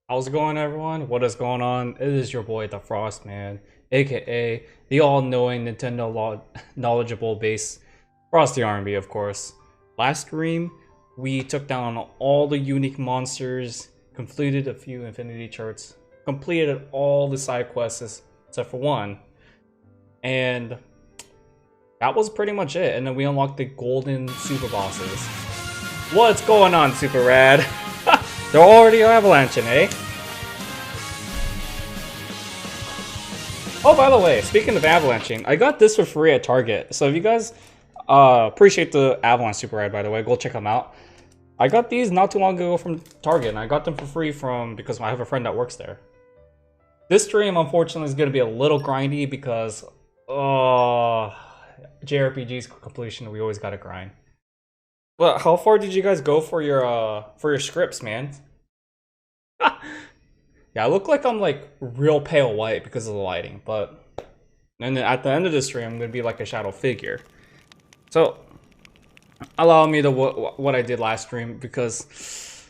How's it going, everyone? What is going on? It is your boy, the Frost Man, aka the all-knowing Nintendo knowledgeable base, Frostyrnb, of course. Last stream, we took down all the unique monsters, completed a few Infinity Charts, completed all the side quests except for one, and that was pretty much it. And then we unlocked the golden super bosses. What's going on, Super Rad? They're already avalanching, eh? Oh, by the way, speaking of avalanching, I got this for free at Target. So if you guys appreciate the Avalanche Super Rad, by the way, go check them out. I got these not too long ago from Target, and I got them for free because I have a friend that works there. This stream, unfortunately, is going to be a little grindy because JRPG's completion, we always got to grind. Well, how far did you guys go for your scripts, man? Yeah, I look like I'm like real pale white because of the lighting, but and then at the end of the stream, I'm gonna be like a shadow figure. So allow me to what I did last stream because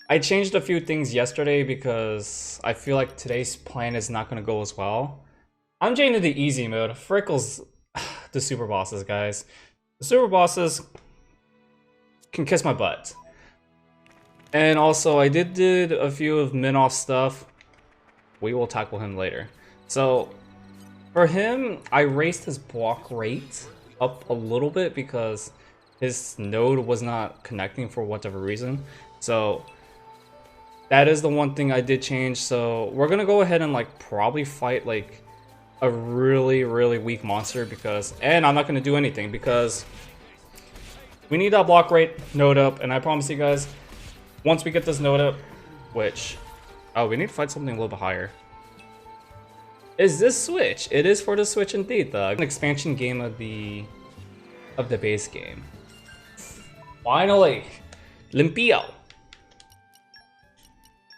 I changed a few things yesterday because I feel like today's plan is not gonna go as well. I'm changing to the easy mode. Frickles, the super bosses, guys. The super bosses can kiss my butt. And also, I did a few of Minoff stuff. We will tackle him later. So, for him, I raised his block rate up a little bit because his node was not connecting for whatever reason. So, that is the one thing I did change. So, we're gonna go ahead and like probably fight like a really weak monster and I'm not gonna do anything because we need that block rate node up, and I promise you guys, once we get this node up, we need to fight something a little bit higher. Is this Switch? It is for the Switch indeed, though. An expansion game of the base game. Finally, Limpio.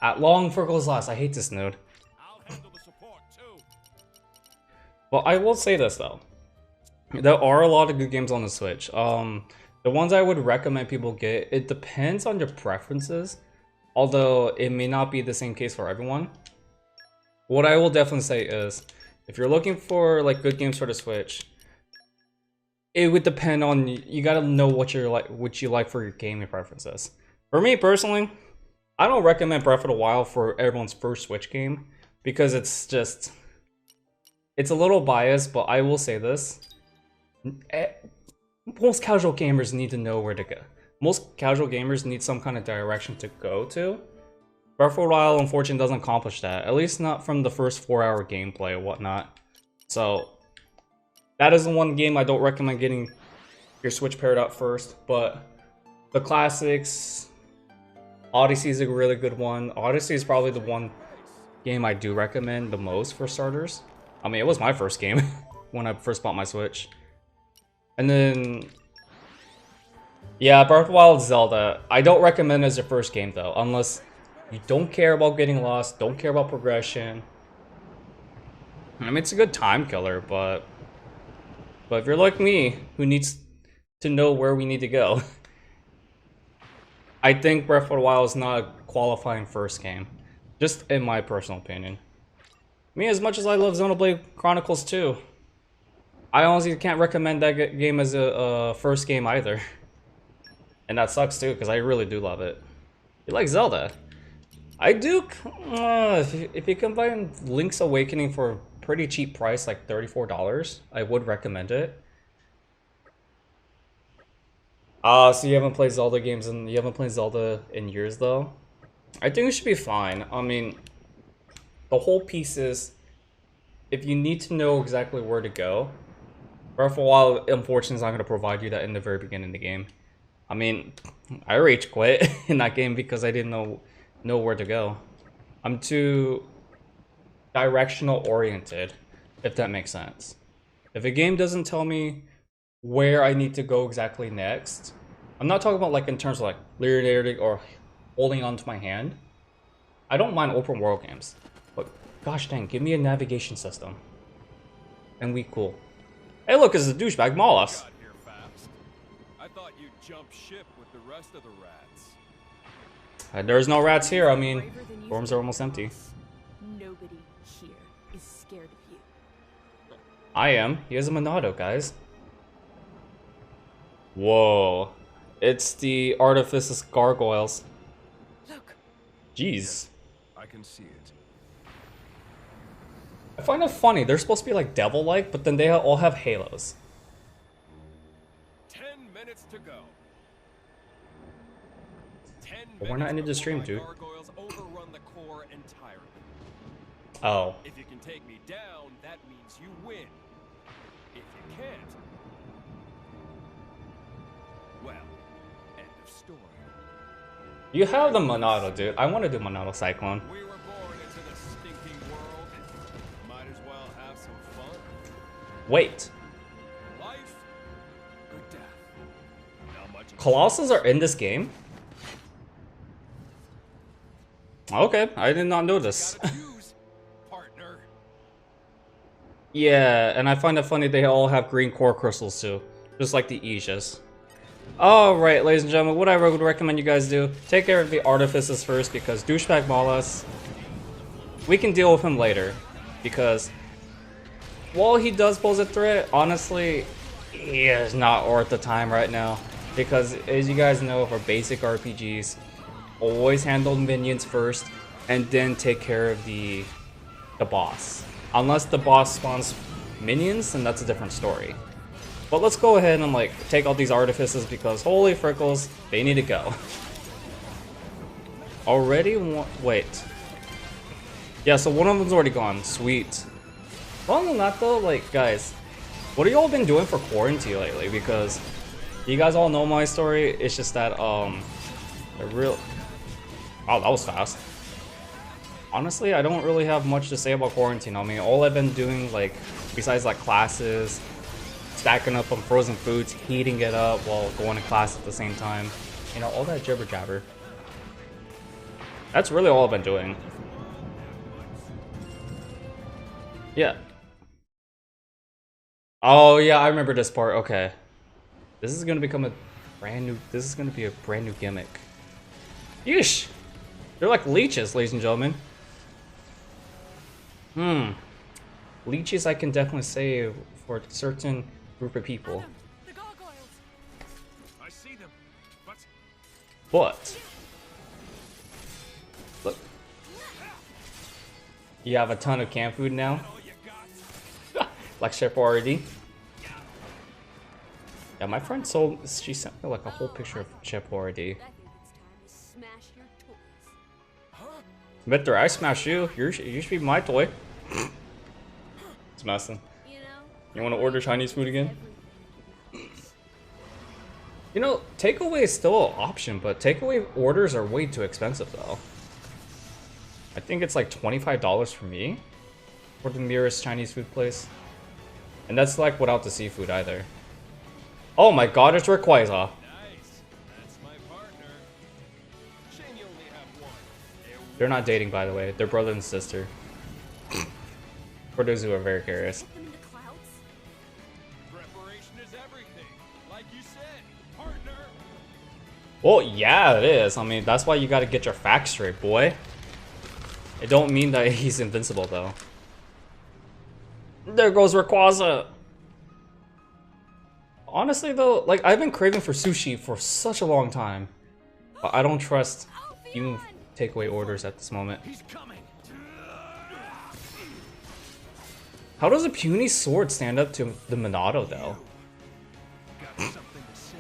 At long Frickles last. I hate this node. I'll handle the support too. Well, I will say this though. There are a lot of good games on the Switch. The ones I would recommend people get, it depends on your preferences, although it may not be the same case for everyone. What I will definitely say is, if you're looking for like good games for the Switch, it would depend on, you gotta know what you like for your gaming preferences. For me personally, I don't recommend Breath of the Wild for everyone's first Switch game because it's a little biased, but I will say this. Most casual gamers need to know where to go. Most casual gamers need some kind of direction to go to. Breath of the Wild, unfortunately, doesn't accomplish that. At least not from the first 4-hour gameplay or whatnot. So, that is the one game I don't recommend getting your Switch paired up first. But the classics, Odyssey is a really good one. Odyssey is probably the one game I do recommend the most for starters. I mean, it was my first game when I first bought my Switch. And then, yeah, Breath of the Wild, Zelda. I don't recommend it as your first game though, unless you don't care about getting lost, don't care about progression. I mean, it's a good time killer, but if you're like me, who needs to know where we need to go, I think Breath of the Wild is not a qualifying first game, just in my personal opinion. Me, as much as I love Xenoblade Chronicles 2, I honestly can't recommend that game as a first game either. And that sucks too, because I really do love it. You like Zelda? I do. If you combine Link's Awakening for a pretty cheap price, like $34, I would recommend it. So you haven't played Zelda games and you haven't played Zelda in years though? I think it should be fine. I mean, the whole piece is, if you need to know exactly where to go, Breath of the Wild, unfortunately, is not going to provide you that in the very beginning of the game. I mean, I rage quit in that game because I didn't know where to go. I'm too directional oriented, if that makes sense. If a game doesn't tell me where I need to go exactly next, I'm not talking about like in terms of like linearity or holding onto my hand. I don't mind open world games, but gosh dang, give me a navigation system. And we cool. Hey, look, it's a douchebag Malos. Got here fast. I thought you'd jump ship with the rest of the rats. There's no rats here. I mean, dorms are almost empty. Nobody here is scared of you. I am. He has a Monado, guys. Whoa. It's the Artifices Gargoyles. Look. Jeez. I can see it. I find it funny. They're supposed to be like devil-like, but then they all have halos. 10 minutes to go. 10 But we're not minutes into the stream, before my dude. Gargoyles overrun the core entirely. Oh. If you can take me down, that means you win. If you can't, well, end of story. You have the Monado, dude. I want to do Monado Cyclone. We were born into the stinking world. Might as well have some fun. Wait. Life or death. Not much of a Colossus are in this game? Okay, I did not know this. gotta choose, partner. Yeah, and I find it funny they all have green core crystals too. Just like the Aegis. Alright, ladies and gentlemen, what I would recommend you guys do, take care of the Artifices first, because douchebag Malos, we can deal with him later. Because while he does pose a threat, honestly, he is not worth the time right now. Because as you guys know, for basic RPGs, always handle minions first, and then take care of the boss. Unless the boss spawns minions, then that's a different story. But let's go ahead and like take all these artifices because holy frickles, they need to go. Already? Wait. Yeah, so one of them's already gone. Sweet. Other than that though, like guys, what have y'all been doing for quarantine lately? Because you guys all know my story. It's just that a real. Wow, that was fast. Honestly, I don't really have much to say about quarantine. I mean, all I've been doing, like, besides like classes, stacking up on frozen foods, heating it up while going to class at the same time. You know, all that jibber jabber. That's really all I've been doing. Yeah. Oh yeah, I remember this part. Okay. This is gonna become a brand new. This is gonna be a brand new gimmick. Yeesh. They're like leeches, ladies and gentlemen. Leeches, I can definitely say for a certain group of people. Adam, the gargoyles. I see them, but But look, you have a ton of canned food now, all you got. like Chef already. Yeah, my friend she sent me like a whole picture of Chef already. I think it's time to smash your toys. Victor, I smash you. You should be my toy. It's messing. You know? You want to order Chinese food again? You know, takeaway is still an option, but takeaway orders are way too expensive though. I think it's like $25 for me for the nearest Chinese food place. And that's like without the seafood either. Oh my god, it's Rayquaza. Nice. That's my partner. Shame you only have one. They're not dating, by the way. They're brother and sister. For those who are very curious. Put them in the clouds? Preparation is everything. Like you said, partner. Well, yeah, it is. I mean, that's why you gotta get your facts straight, boy. It don't mean that he's invincible, though. There goes Rayquaza. Honestly, though, like, I've been craving for sushi for such a long time. But I don't trust even takeaway orders at this moment. He's coming. How does a puny sword stand up to the Monado, though? Got something to say?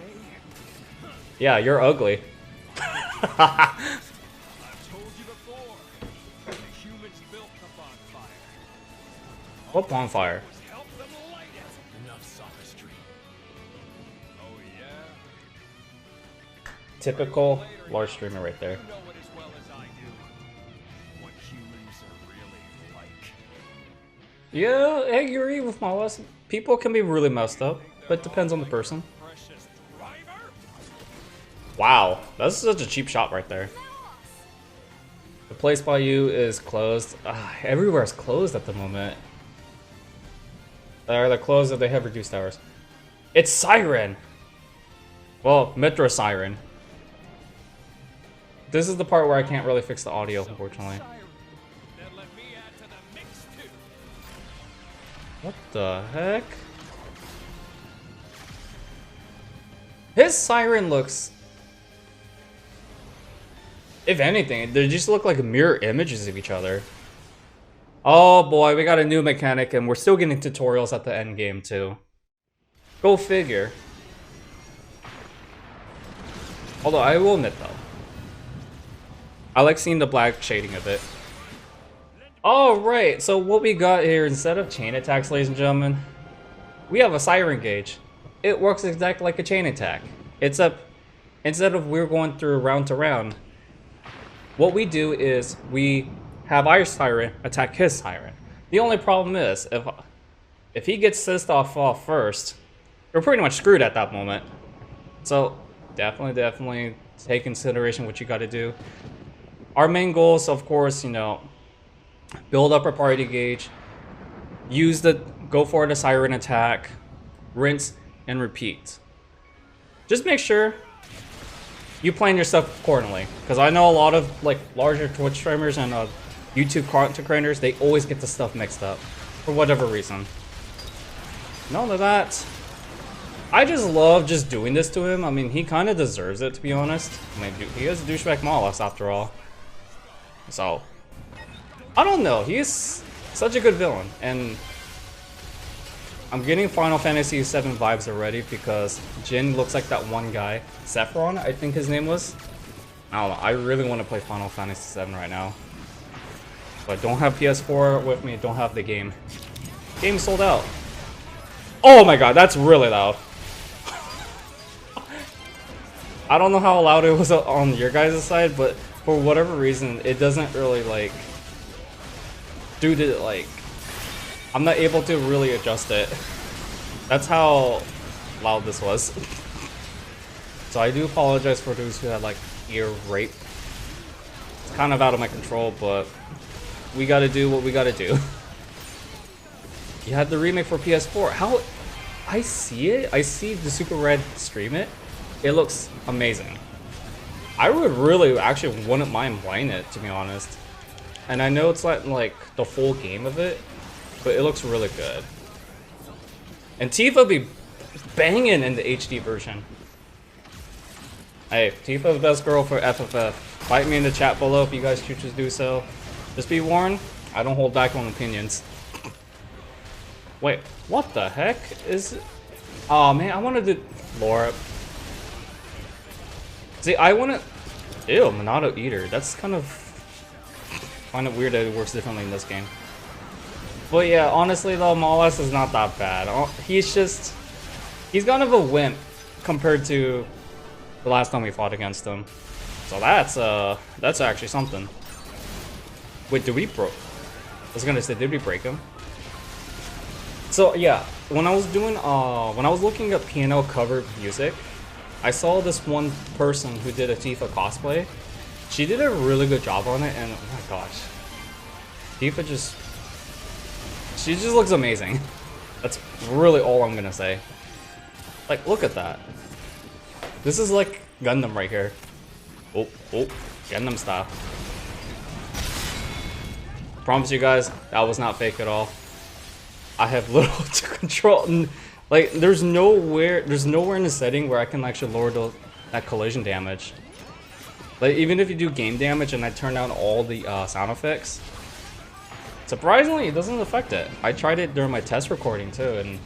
Yeah, you're ugly. I've told you before. The humans built the bonfire. What bonfire? Help them light it. Enough sophistry. Oh yeah. Typical large streamer right there. You know it as well as I do. What humans are really like. Yeah, I agree with Malos. People can be really messed up, but it depends on the person. Precious driver. Wow, that's such a cheap shot right there. The place by you is closed. Everywhere is closed at the moment. They're either closed or they have reduced hours. It's Siren! Well, Metro Siren. This is the part where I can't really fix the audio, unfortunately. Then let me add to the mix too. What the heck? His siren looks... If anything, they just look like mirror images of each other. Oh boy, we got a new mechanic and we're still getting tutorials at the end game too. Go figure. Although I will admit though, I like seeing the black shading of it. Alright, so what we got here, instead of chain attacks, ladies and gentlemen, we have a siren gauge. It works exactly like a chain attack. Except, instead of we're going through round to round, what we do is we have our siren attack his siren. The only problem is, if he gets this off first, we're pretty much screwed at that moment. So, definitely take consideration what you gotta do. Our main goal is, of course, you know, build up our party gauge, go for the siren attack, rinse, and repeat. Just make sure you plan your stuff accordingly, because I know a lot of like larger Twitch streamers and YouTube content creators, they always get the stuff mixed up for whatever reason. None of that. I just love just doing this to him. I mean, he kind of deserves it, to be honest. I mean, he is douchebag Malos after all. So, I don't know. He's such a good villain, and I'm getting Final Fantasy VII vibes already because Jin looks like that one guy, Sephiron, I think his name was. I don't know. I really want to play Final Fantasy VII right now, but don't have PS4 with me. Don't have the game. Game sold out. Oh my god, that's really loud. I don't know how loud it was on your guys' side, but for whatever reason, it doesn't really like do the like. I'm not able to really adjust it. That's how loud this was. So I do apologize for those who had like ear rape. It's kind of out of my control, but we gotta do what we gotta do. You had the remake for PS4. How I see it, I see the Super Red stream it. It looks amazing. I would really actually wouldn't mind playing it, to be honest. And I know it's not like the full game of it, but it looks really good. And Tifa be banging in the HD version. Hey, Tifa the best girl for FFF. Fight me in the chat below if you guys choose to do so. Just be warned, I don't hold back on opinions. Wait, what the heck is it? Oh man, I wanted to lore up. See, I wanna... Ew, Monado Eater. That's kind of weird that it works differently in this game. But yeah, honestly though, Malos is not that bad. He's kind of a wimp compared to the last time we fought against him. So that's actually something. Wait, did we I was gonna say, did we break him? So yeah, when I was looking at piano cover music, I saw this one person who did a Tifa cosplay. She did a really good job on it, and oh my gosh, Tifa she just looks amazing. That's really all I'm gonna say. Like, look at that. This is like Gundam right here. Oh, Gundam style. Promise you guys, that was not fake at all. I have little to control, and like there's nowhere in the setting where I can actually lower that collision damage. Like even if you do game damage and I turn down all the sound effects, surprisingly it doesn't affect it. I tried it during my test recording too, and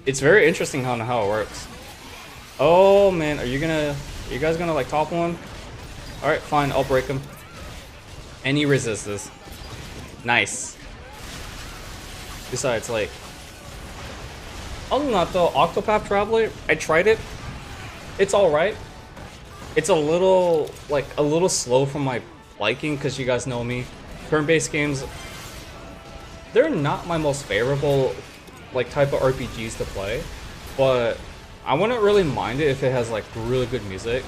it's very interesting how it works. Oh man, are you guys gonna like topple him? All right, fine, I'll break him. And he resists this. Nice. Besides, like, other than that though, Octopath Traveler, I tried it. It's alright. It's a little slow for my liking, because you guys know me. Turn-based games, they're not my most favorable like type of RPGs to play, but I wouldn't really mind it if it has like really good music.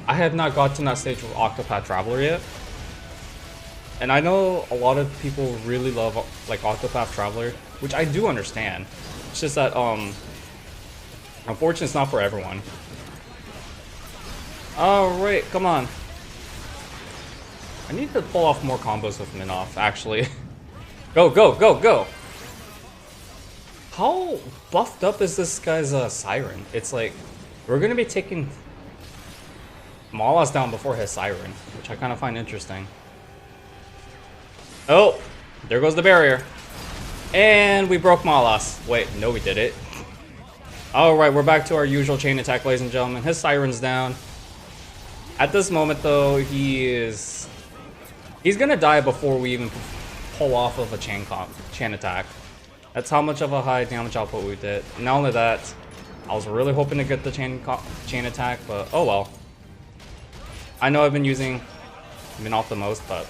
I have not got to that stage with Octopath Traveler yet. And I know a lot of people really love like Octopath Traveler, which I do understand. It's just that unfortunately it's not for everyone. Alright, come on. I need to pull off more combos with Minoff, actually. Go, go, go, go! How buffed up is this guy's Siren? It's like, we're gonna be taking Malos down before his Siren, which I kind of find interesting. Oh, there goes the barrier. And we broke Malos. Wait, no we did it. Alright, we're back to our usual chain attack, ladies and gentlemen. His Siren's down. At this moment, though, he's gonna die before we even pull off of a chain attack. That's how much of a high damage output we did. Not only that, I was really hoping to get the chain attack, but oh well. I know I've been using Minoff the most, but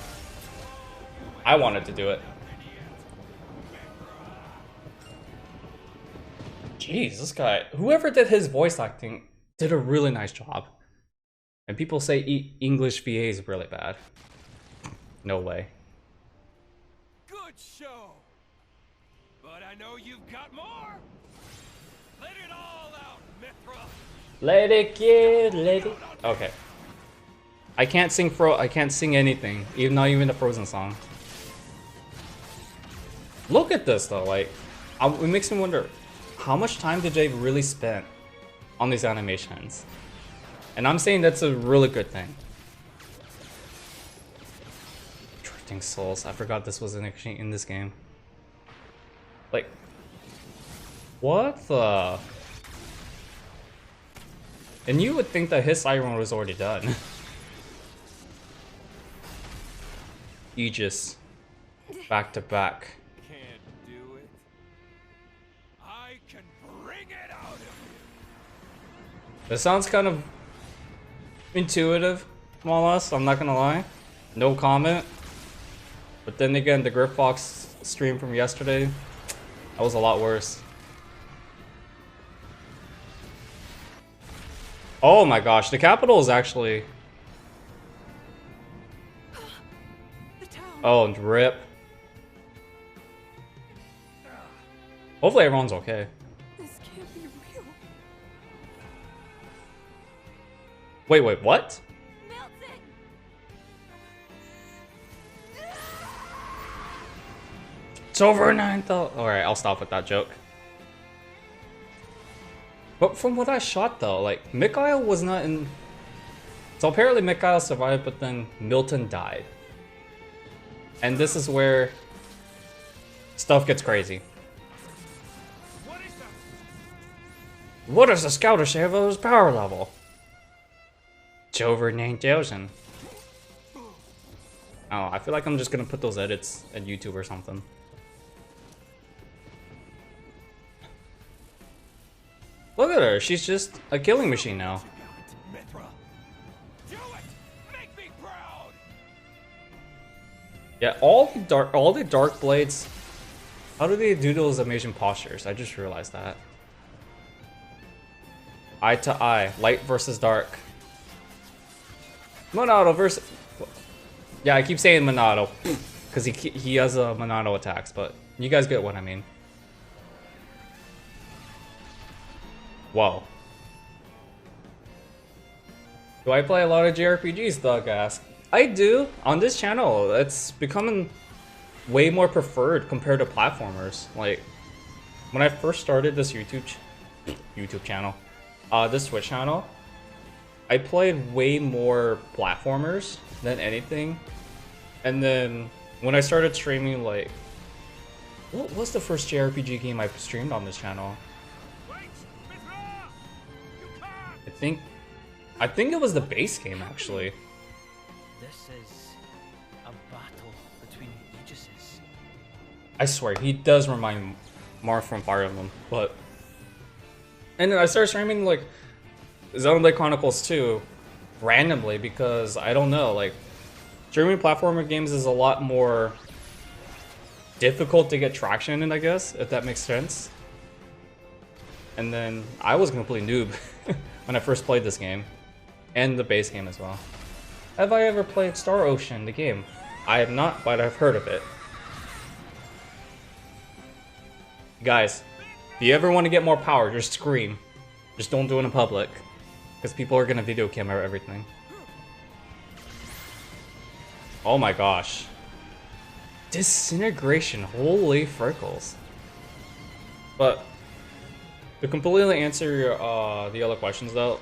I wanted to do it. Jeez, this guy, whoever did his voice acting did a really nice job. And people say English VA is really bad. No way. Good show. But I know you've got more. Let it all out, Mithra. Let it get, let it. Okay. I can't sing anything, not even the Frozen song. Look at this though, like, it makes me wonder, how much time did they really spend on these animations? And I'm saying that's a really good thing. Drifting Souls, I forgot this was actually in this game. Like, what the? And you would think that his Siren was already done. Aegis, back to back. Can't do it. I can bring it out of you. This sounds kind of intuitive, more or less, I'm not gonna lie. No comment. But then again, the Grip Fox stream from yesterday, that was a lot worse. Oh my gosh, the capital is actually... Oh, and rip. Hopefully everyone's okay. This can't be real. Wait, what? Melton! It's over 9,000. Alright, I'll stop with that joke. But from what I shot though, like, Mikhail was not in... So apparently Mikhail survived, but then Milton died. And this is where stuff gets crazy. What is that? What does the scouter say about his power level? It's over 9,000. Oh, I feel like I'm just gonna put those edits at YouTube or something. Look at her, she's just a killing machine now. Mithra. Do it! Make me proud! Yeah, all the dark blades. How do they do those amazing postures? I just realized that. Eye to eye, light versus dark. Monado versus. Yeah, I keep saying Monado because he has a Monado attacks, but you guys get what I mean. Whoa. Do I play a lot of JRPGs, Doug asks? I do. On this channel, it's becoming way more preferred compared to platformers. Like, when I first started this YouTube channel, this Twitch channel, I played way more platformers than anything. And then when I started streaming, like, what was the first JRPG game I streamed on this channel? Wait! Mithra! You can't! I think it was the base game actually. This is a battle between Aegises. I swear he does remind more from Fire Emblem, but. And then I started streaming like Xenoblade Chronicles 2 randomly because I don't know, like streaming platformer games is a lot more difficult to get traction in, I guess, if that makes sense. And then I was a complete noob when I first played this game, and the base game as well. Have I ever played Star Ocean, the game? I have not, but I've heard of it. Guys, if you ever want to get more power, just scream. Just don't do it in public, because people are gonna video camera everything. Oh my gosh. Disintegration, holy freckles. But to completely answer your, the other questions though,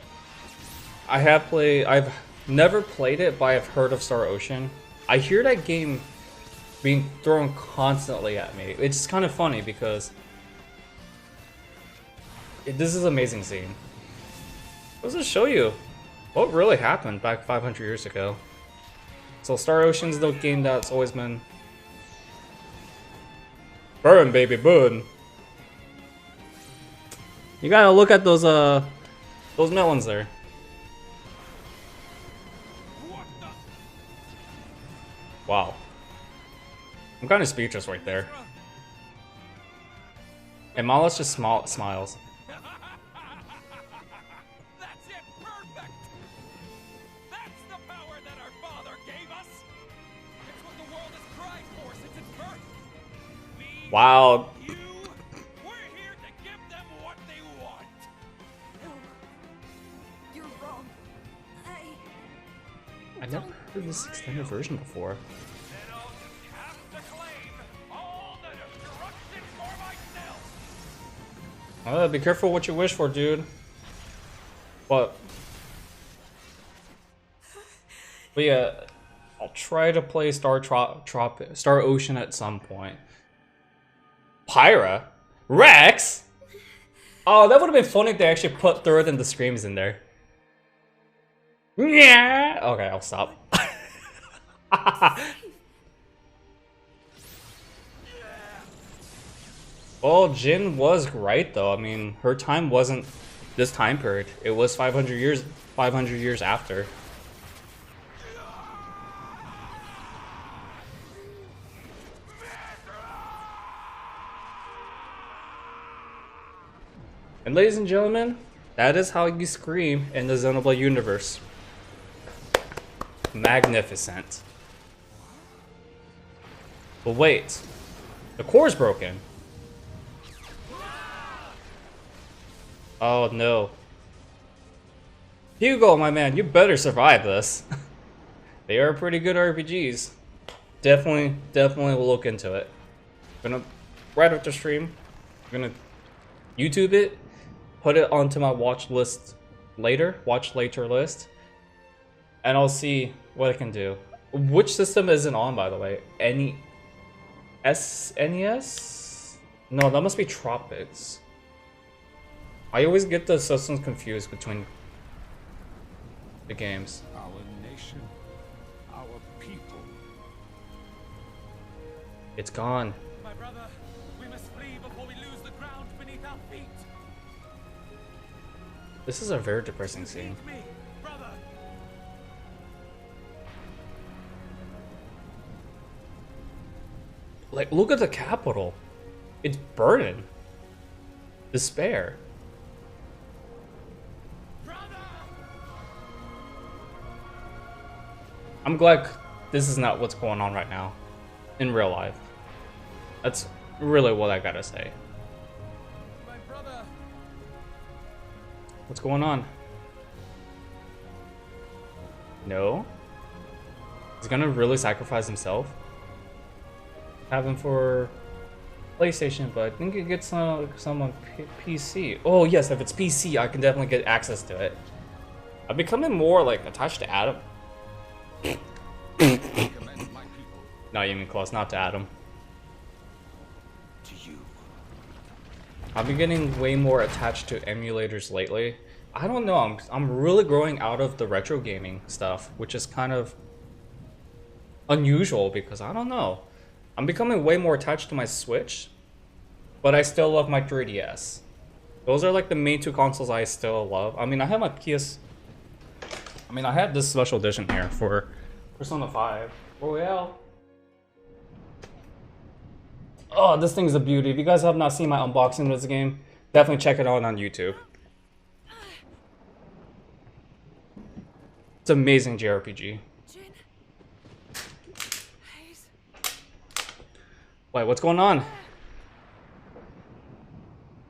I've never played it, but I've heard of Star Ocean. I hear that game being thrown constantly at me. It's kind of funny because this is an amazing scene. What does it show you? What really happened back 500 years ago? So Star Ocean's the game that's always been... Burn, baby, burn. You gotta look at those melons there. Wow. I'm kind of speechless right there. And Malos just smiles. That's it, perfect! That's the power that our father gave us! It's what the world has cried for since its birth! We, Wow. you, we're here to give them what they want! No. You're wrong. I never heard this extended version before. Then I'll just have to claim all the destruction for myself! Be careful what you wish for, dude. But yeah, I'll try to play Star Ocean at some point. Pyra? Rex? Oh, that would have been funny if they actually put Third and the screams in there. Yeah. Okay, I'll stop. Well, Jin was right though. I mean, her time wasn't this time period. It was 500 years after. And ladies and gentlemen, that is how you scream in the Xenoblade universe. Magnificent. But wait, the core's broken. Oh no. Hugo, my man, you better survive this. They are pretty good RPGs. Definitely will look into it. Gonna, right after stream, I'm gonna YouTube it, put it onto my watch list later, watch later list, and I'll see what I can do. Which system is it on, by the way? NES? No, that must be Tropics. I always get the systems confused between the games. Our nation, our people. It's gone. My brother, we must flee before we lose the ground beneath our feet. This is a very depressing scene. Leave me, brother. Like, look at the capital. It's burning. Despair. I'm glad this is not what's going on right now in real life. That's really what I gotta say. My brother. What's going on? No? He's gonna really sacrifice himself? Have him for PlayStation, but I think it gets some on PC. Oh yes, if it's PC, I can definitely get access to it. I'm becoming more like attached to Adam. Not even close, not to Adam. To you. I've been getting way more attached to emulators lately. I don't know, I'm really growing out of the retro gaming stuff, which is kind of unusual because I don't know. I'm becoming way more attached to my Switch, but I still love my 3DS. Those are like the main two consoles I still love. I mean, I have my PS... I mean, I have this special edition here for Persona 5 Royale. Oh, this thing's a beauty. If you guys have not seen my unboxing of this game, definitely check it out on YouTube. It's an amazing JRPG. Jin. Please. Wait, what's going on?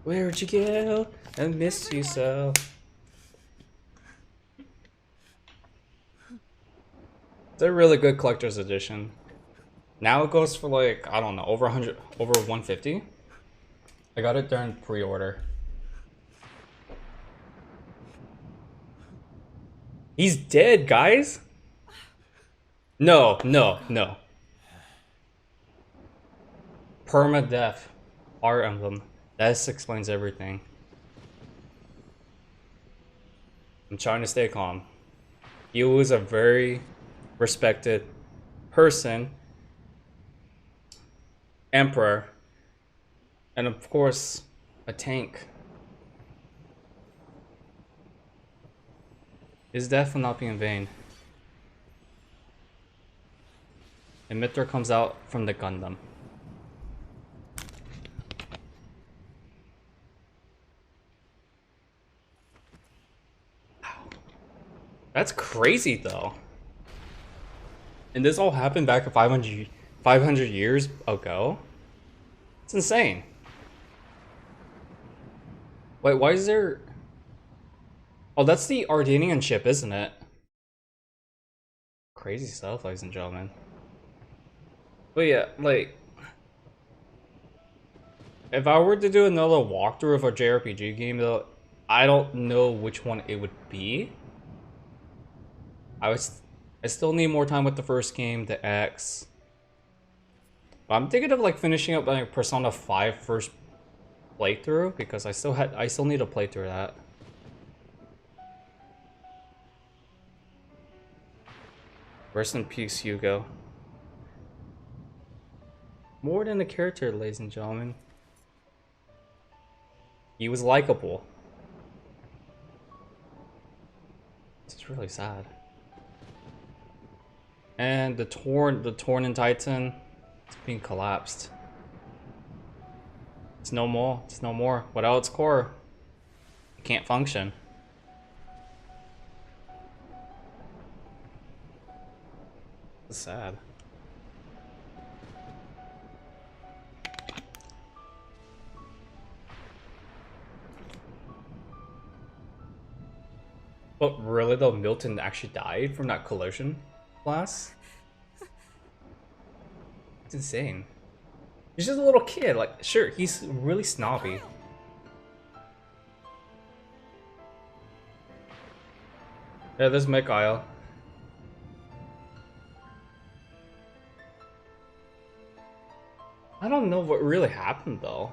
Where'd you go? I missed you so. It's a really good collector's edition. Now it goes for like, I don't know, over 100, over 150. I got it during pre-order. He's dead, guys. No, no, no. Permadeath. Fire Emblem. That explains everything. I'm trying to stay calm. He was a very respected person, emperor, and of course, a tank. His death will not be in vain. And Mithra comes out from the Gundam. That's crazy, though. And this all happened back 500 years ago? It's insane. Wait, why is there... Oh, that's the Ardenian ship, isn't it? Crazy stuff, ladies and gentlemen. But yeah, like... If I were to do another walkthrough of a JRPG game, though, I don't know which one it would be. I still need more time with the first game, the X. But I'm thinking of like finishing up like Persona 5 first playthrough because I still need to play through that. Rest in peace, Hugo. More than a character, ladies and gentlemen. He was likable. This is really sad. And the Torna Titan, it's being collapsed. It's no more. It's no more. Without its core, it can't function. It's sad. But really though, Milton actually died from that collision blast? It's insane. He's just a little kid, like, sure, he's really snobby. Yeah, there's Mikhail. I don't know what really happened though.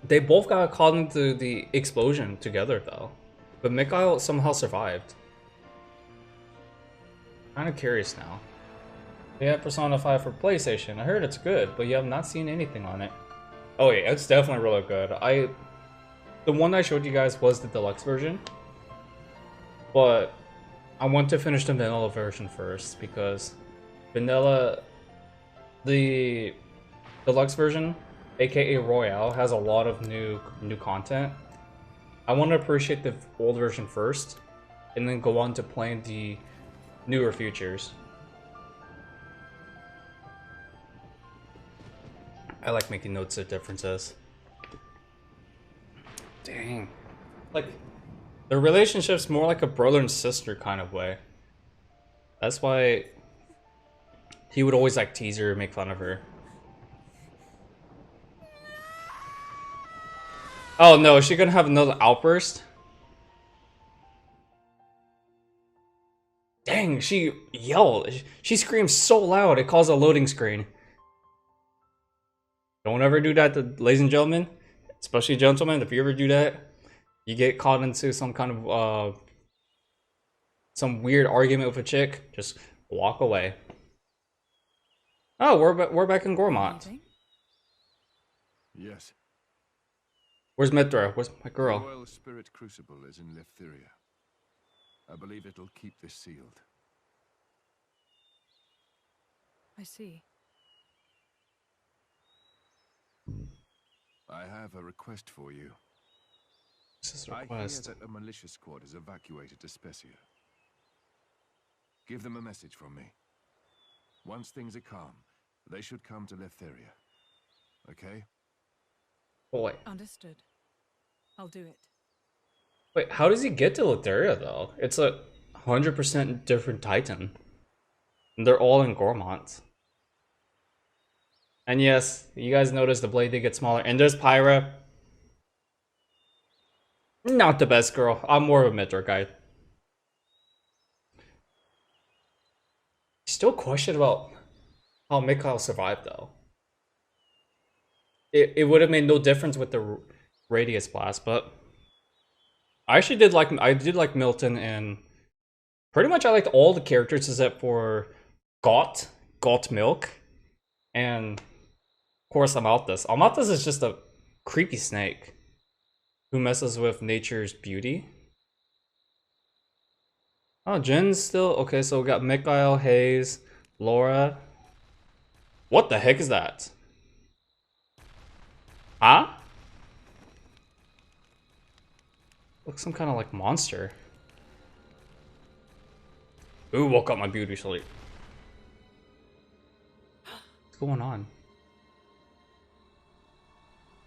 They both got caught into the explosion together though. But Mikhail somehow survived. Kinda curious now. They have Persona 5 for PlayStation. I heard it's good, but you have not seen anything on it. Oh yeah, it's definitely really good. The one I showed you guys was the deluxe version. But I want to finish the vanilla version first because vanilla, the deluxe version, aka Royale, has a lot of new content. I want to appreciate the old version first, and then go on to playing the newer features. I like making notes of differences. Dang. Like, the relationship's more like a brother and sister kind of way. That's why he would always like tease her and make fun of her. Oh no, is she gonna have another outburst? Dang, she yelled. She screamed so loud it caused a loading screen. Don't ever do that, ladies and gentlemen. Especially gentlemen, if you ever do that, you get caught into some kind of some weird argument with a chick, just walk away. Oh, we're back in Gormont. Yes. Where's Mithra? Where's my girl? The Royal Spirit Crucible is in Leftheria. I believe it'll keep this sealed. I see. I have a request for you. This is a I hear request. that a militia squad is evacuated to Specia. Give them a message from me. Once things are calm, they should come to Leftheria. Okay? Oh, wait. Understood. I'll do it. Wait, how does he get to Lotharia though? It's a 100% different Titan. And they're all in Gormont. And yes, you guys notice the blade did get smaller. And there's Pyra. Not the best girl. I'm more of a Midra guy. Still question about how Mikhail survived though. It would have made no difference with the radius blast, but I actually did like Milton, and pretty much I liked all the characters except for Got Milk, and of course Amalthus. Amalthus is just a creepy snake who messes with nature's beauty. Oh, Jin's still okay. So we got Mikhail, Hayes, Laura. What the heck is that? Huh? Looks some kind of like monster. Ooh, woke up my beauty sleep. What's going on?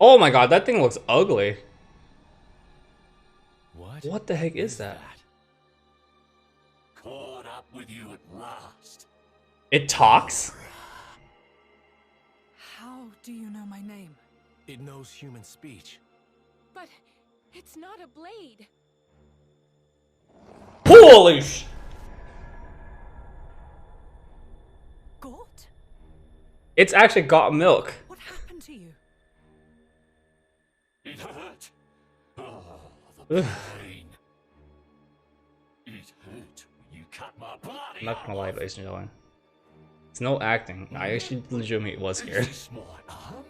Oh my god, that thing looks ugly. What the heck is that? Caught up with you at last. It talks? How do you know my name? It knows human speech. But it's not a blade. Holy sh! Gort? It's actually got milk. What happened to you? It hurt. Oh, the pain. It hurt when you cut my body. I'm not gonna lie, ladies and gentlemen. It's no acting. I actually legitimately was scared. Is this my arm?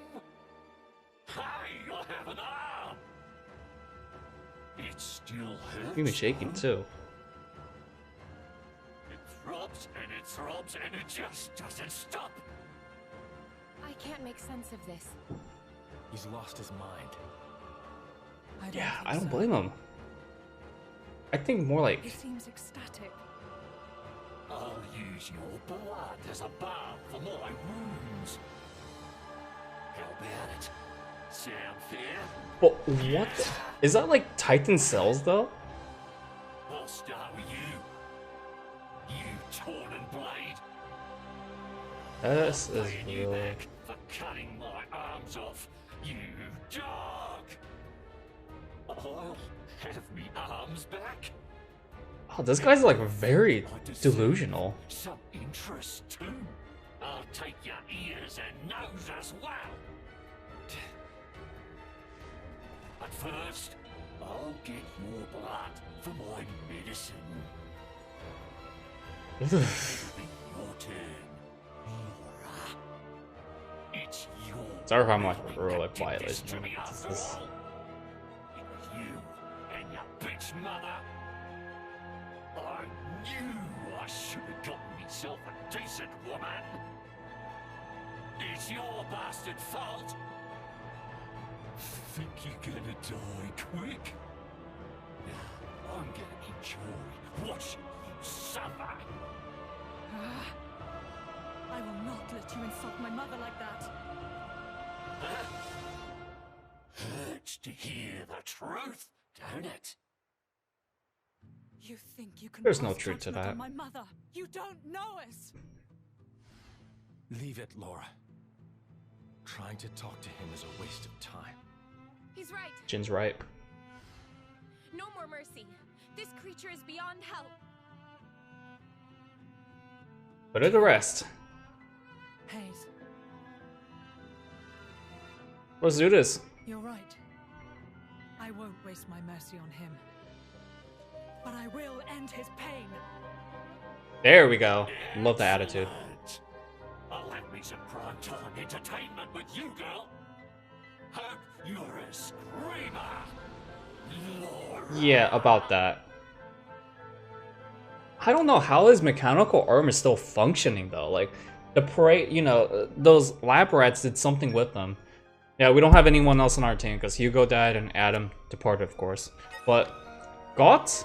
Hey, I have an arm. It still hurts. Even shaking too. It throbs and it throbs and it just doesn't stop. I can't make sense of this. He's lost his mind. Yeah, think I don't so. blame him. I think more like He seems ecstatic. I'll use your blood as a balm for my wounds. How about it? Sound fair? but what the, is that like Titan cells though? I'll start with you. You Torna blade. This is Paying you really back for cutting my arms off, you dog. I'll have me arms back. oh, this guy's like very I deserve delusional. Some interest too. I'll take your ears and nose as well. But first, I'll get your blood for my medicine. It'll be your turn, Laura. It's your Sorry how much blood we're really that did quiet, this ladies to and me gentlemen. after This is- all. It was you and your bitch mother. I knew I should have gotten myself a decent woman. It's your bastard fault. Think you're gonna die quick? I'm gonna enjoy watching you suffer. I will not let you insult my mother like that. Hurts to hear the truth, don't it? You think you can There's no pass truth to judgment that. on my mother? You don't know us. Leave it, Laura. Trying to talk to him is a waste of time. He's right. Jin's right. No more mercy. This creature is beyond help. But at the rest. Hayes, Let's do this. you're right. I won't waste my mercy on him. But I will end his pain. There we go. Love the attitude. Excellent. I'll have me some primetime entertainment with you, girl. Hope you're a screamer. Laura. Yeah, about that. I don't know how his mechanical arm is still functioning though. Like the parade, you know, those lab rats did something with them. Yeah, we don't have anyone else on our team because Hugo died and Adam departed, of course. But Got,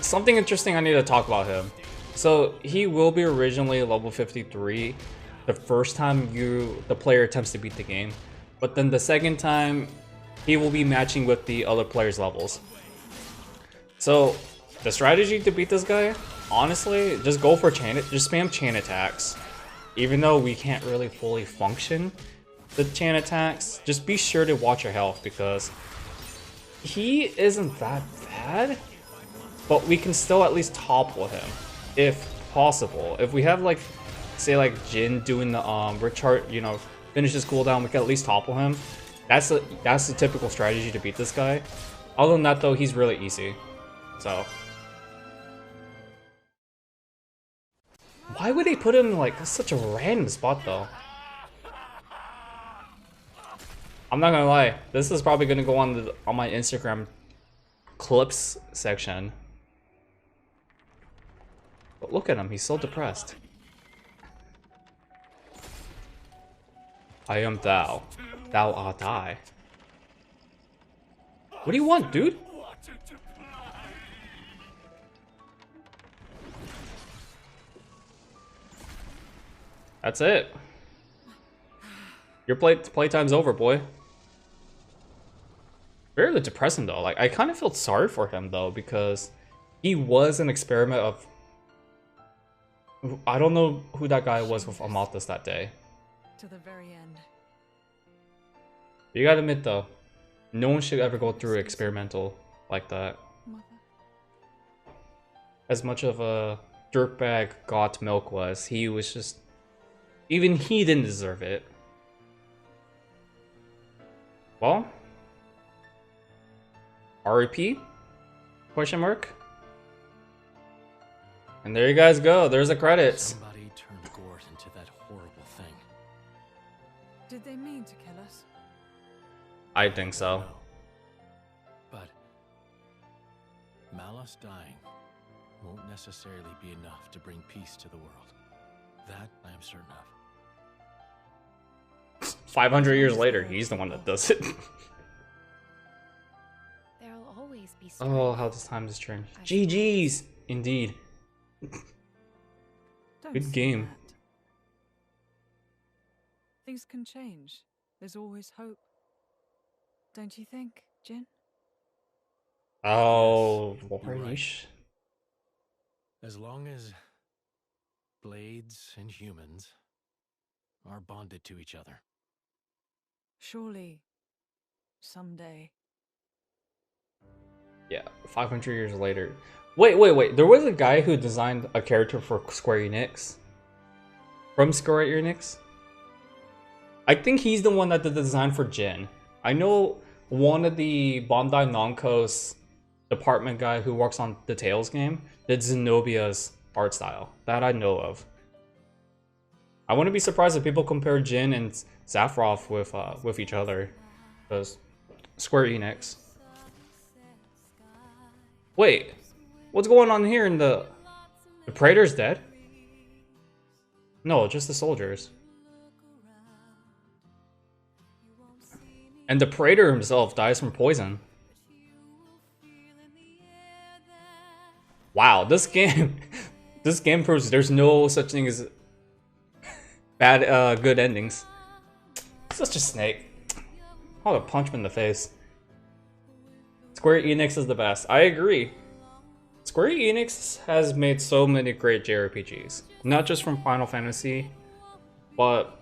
something interesting I need to talk about him. So he will be originally level 53 the first time the player attempts to beat the game, but then the second time he will be matching with the other players' levels. So the strategy to beat this guy, honestly, just go for chain. Just spam chain attacks. Even though we can't really fully function the chain attacks, just be sure to watch your health because he isn't that bad. But we can still at least topple him, if possible. If we have like, say like Jin doing the recharge, you know, finish his cooldown, we can at least topple him. That's the typical strategy to beat this guy. Other than that though, he's really easy. So why would they put him in like such a random spot though? I'm not gonna lie, this is probably gonna go on my Instagram clips section. But look at him, he's so depressed. I am thou. Thou art I. What do you want, dude? That's it. Your playtime's over, boy. Very depressing though. Like I kind of felt sorry for him though because he was an experiment of. I don't know who that guy was with Amalthus that day. To the very end. You gotta admit though, no one should ever go through experimental like that. Mother. As much of a dirtbag Got Milk was, he was just. Even he didn't deserve it. Well. REP? Question mark? And there you guys go. There's the credits. Somebody turned Gort into that horrible thing. Did they mean to kill us? I think so. No. But Malos dying won't necessarily be enough to bring peace to the world. That I am certain of. 500 years later, he's the one that does it. There'll always be Oh, how this time has changed. GG's! Indeed. Don't Good say game. that. Things can change. There's always hope. Don't you think, Jin? Oh, You're right. Warnish. As long as blades and humans are bonded to each other. Surely, someday. Yeah, 500 years later. Wait. There was a guy who designed a character for Square Enix. From Square Enix? I think he's the one that did the design for Jin. I know one of the Bandai Namco's department guy who works on the Tales game did Zenobia's art style. That I know of. I wouldn't be surprised if people compare Jin and Sephiroth with each other. Because Square Enix. Wait, what's going on here in the Praetor's dead? No, just the soldiers. And the Praetor himself dies from poison. Wow, this game proves there's no such thing as bad good endings. Such a snake. I want to punch him in the face. Square Enix is the best. I agree. Square Enix has made so many great JRPGs. Not just from Final Fantasy, but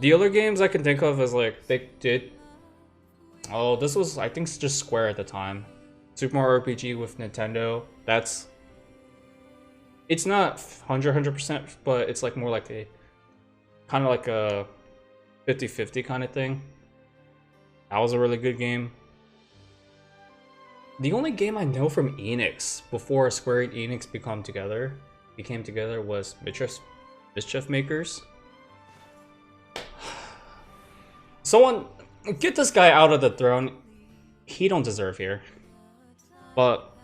the other games I can think of is like they did. Oh, this was I think just Square at the time. Super Mario RPG with Nintendo. It's not 100%, but it's like more like a kind of like a 50-50 kind of thing. That was a really good game. The only game I know from Enix before Square Enix became together was Mischief Makers. Someone get this guy out of the throne. He don't deserve here. But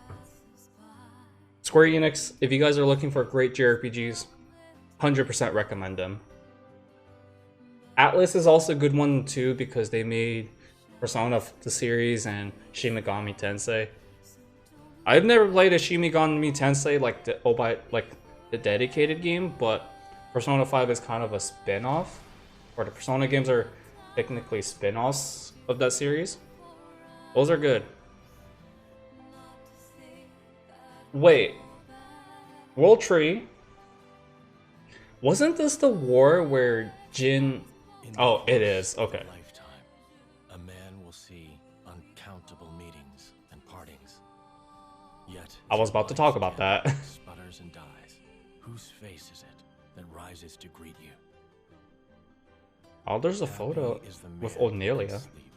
Square Enix, if you guys are looking for great JRPGs, 100% recommend them. Atlas is also a good one too because they made Persona the series and Shin Megami Tensei. I've never played a Shin Megami Tensei like the dedicated game, but Persona 5 is kind of a spin-off, or the Persona games are technically spin-offs of that series. Those are good. Wait, World Tree. Wasn't this the war where Jin... In Oh, the it course is. of a Okay. lifetime, a man will see uncountable meetings and partings. Yet, I was about to talk about that. Sputters and dies. Whose face is it that rises to greet you? Oh, there's a Happy photo is the with man who can Onelia. sleep.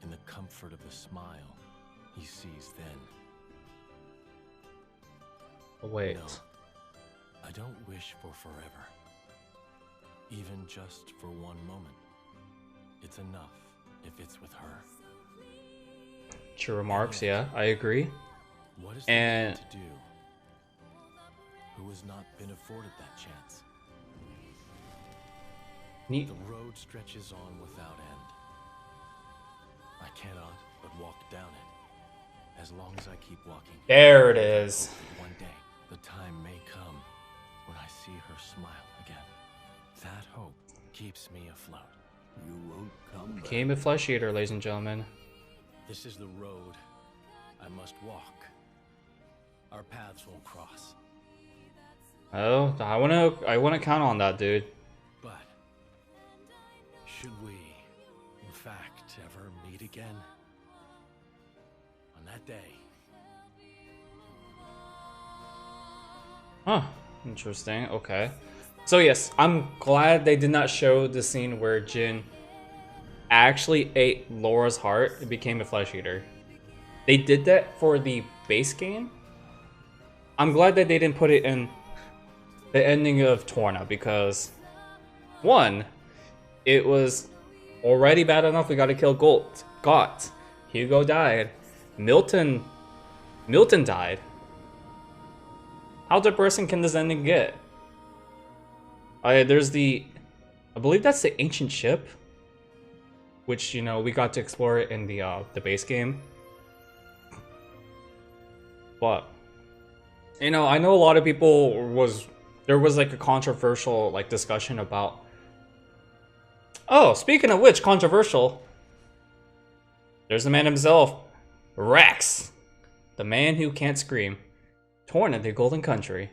In the comfort of the smile he sees then. Wait. No, I don't wish for forever. Even just for one moment. It's enough if it's with her. True remarks, yeah, I agree. What is And- the man to do who has not been afforded that chance? Neat. The road stretches on without end. I cannot but walk down it as long as I keep walking. There it is. One day, the time may come when I see her smile again. That hope keeps me afloat. You won't come back. Became a flesh eater, ladies and gentlemen. This is the road I must walk. Our paths won't cross. Oh, I wanna count on that, dude. But should we, in fact, ever meet again? On that day, Huh. Interesting. Okay. So yes, I'm glad they did not show the scene where Jin actually ate Laura's heart and became a flesh eater. They did that for the base game. I'm glad that they didn't put it in the ending of Torna because one, it was already bad enough we gotta kill Got. Hugo died. Milton died. How depressing can this ending get? There's I believe that's the ancient ship, which, you know, we got to explore it in the base game. But, you know, I know a lot of people there was like a controversial like discussion about. Oh, speaking of which, controversial. There's the man himself, Rex, the man who can't scream. Torna, the Golden Country.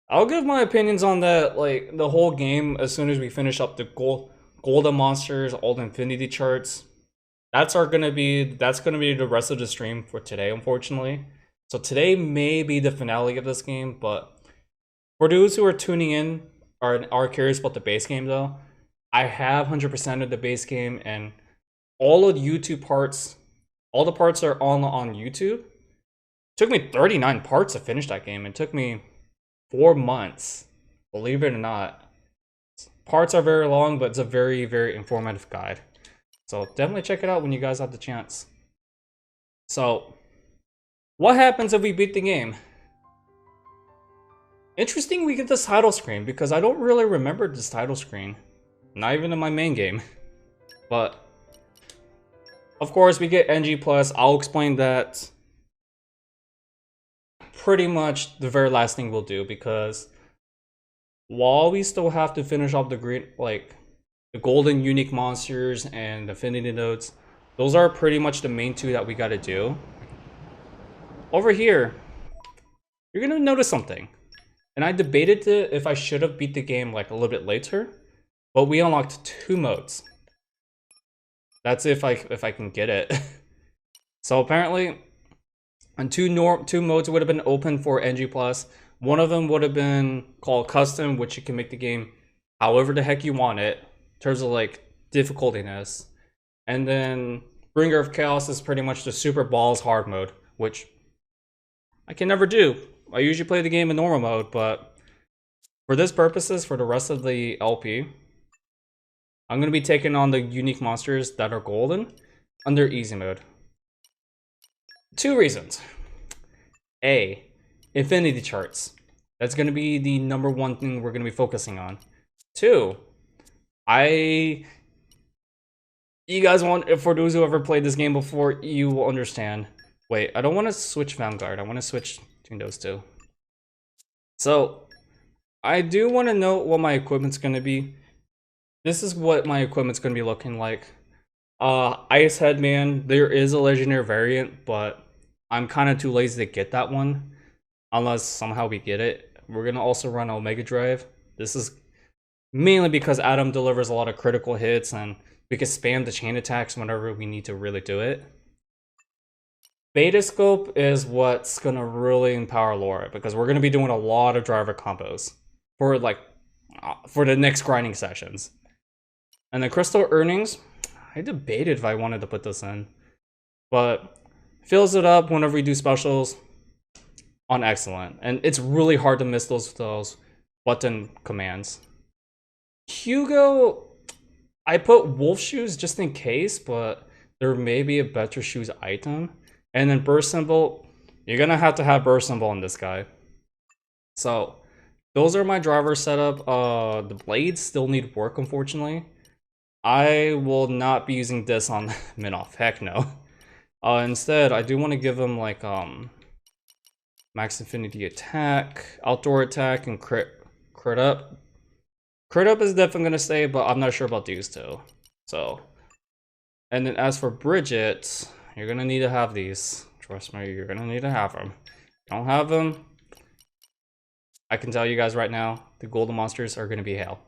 I'll give my opinions on that, like, the whole game as soon as we finish up the golden monsters, all the infinity charts. That's gonna be the rest of the stream for today, unfortunately. So today may be the finale of this game, but for those who are tuning in are curious about the base game though, I have 100% of the base game and all of the YouTube parts, all the parts are on YouTube. It took me 39 parts to finish that game. It took me 4 months, believe it or not. Parts are very long, but it's a very, very informative guide. So definitely check it out when you guys have the chance. So, what happens if we beat the game? Interesting we get this title screen, because I don't really remember this title screen. Not even in my main game. But, of course, we get NG+. I'll explain that pretty much the very last thing we'll do, because while we still have to finish off the green, like the golden unique monsters and affinity nodes, those are pretty much the main two that we gotta do. Over here, you're gonna notice something, and I debated if I should have beat the game like a little bit later, but we unlocked 2 modes. That's if I can get it. So apparently, and two modes would have been open for NG+. One of them would have been called Custom, which you can make the game however the heck you want it, in terms of like difficultiness. And then Bringer of Chaos is pretty much the Super Balls hard mode, which I can never do. I usually play the game in normal mode, but for this purposes, for the rest of the LP, I'm going to be taking on the unique monsters that are golden under easy mode. 2 reasons. A, infinity charts. That's going to be the #1 thing we're going to be focusing on. 2, you guys want, for those who ever played this game before, you will understand. Wait, I don't want to switch Vanguard. I want to switch between those two. So, I do want to know what my equipment's going to be. This is what my equipment's going to be looking like. Ice Headman, there is a legendary variant, but I'm kind of too lazy to get that one. unless somehow we get it. We're gonna also run Omega Drive. This is mainly because Adam delivers a lot of critical hits and we can spam the chain attacks whenever we need to really do it. Beta Scope is what's gonna really empower Laura, because we're gonna be doing a lot of driver combos for for the next grinding sessions. And the Crystal Earnings, I debated if I wanted to put this in, but fills it up whenever we do specials on Excellent. And it's really hard to miss those button commands. Hugo, I put Wolf Shoes just in case, but there may be a better shoes item. And then Burst Symbol, you're gonna have to have Burst Symbol on this guy. So those are my driver setup. The blades still need work, unfortunately. I will not be using this on Minoff, heck no. Instead, I do want to give him like max infinity attack, outdoor attack, and crit up. Crit up is definitely gonna stay, but I'm not sure about these two. So, and then as for Bridget, you're gonna need to have these. Trust me, you're gonna need to have them. If you don't have them, I can tell you guys right now, the golden monsters are gonna be hell.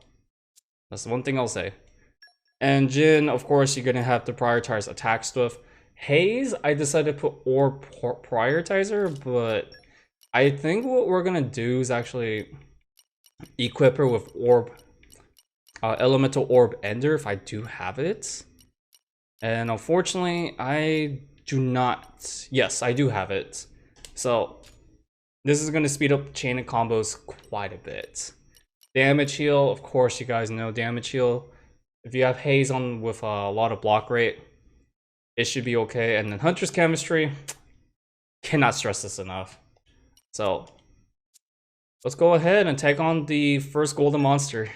That's the one thing I'll say. And Jin, of course, you're gonna have to prioritize attack stuff. Haze, I decided to put Orb Prioritizer, but I think what we're gonna do is actually equip her with Orb, Elemental Orb Ender if I do have it. And unfortunately, I do not. Yes, I do have it. So this is gonna speed up chain and combos quite a bit. Damage heal, of course, you guys know damage heal. If you have Haze on with a lot of block rate, it should be okay. And then Hunter's Chemistry, cannot stress this enough. So let's go ahead and take on the first golden monster.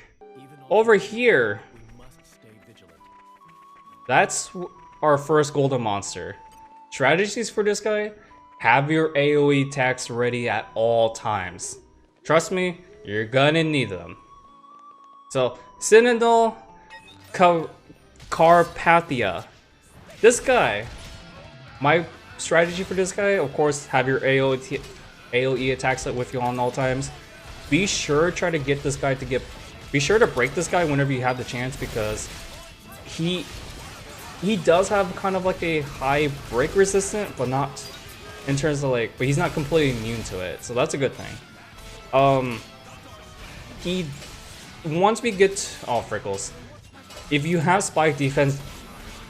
Over here, that's our first golden monster. Strategies for this guy, have your AoE attacks ready at all times. Trust me, you're gonna need them. So, Cyndaquil Carpathia. This guy, my strategy for this guy, of course, have your AoE attacks with you on all times. Be sure try to get this guy to get. Be sure to break this guy whenever you have the chance, because he does have kind of like a high break resistant, but not in terms of like, but he's not completely immune to it, so that's a good thing. Once we get frickles, if you have spike defense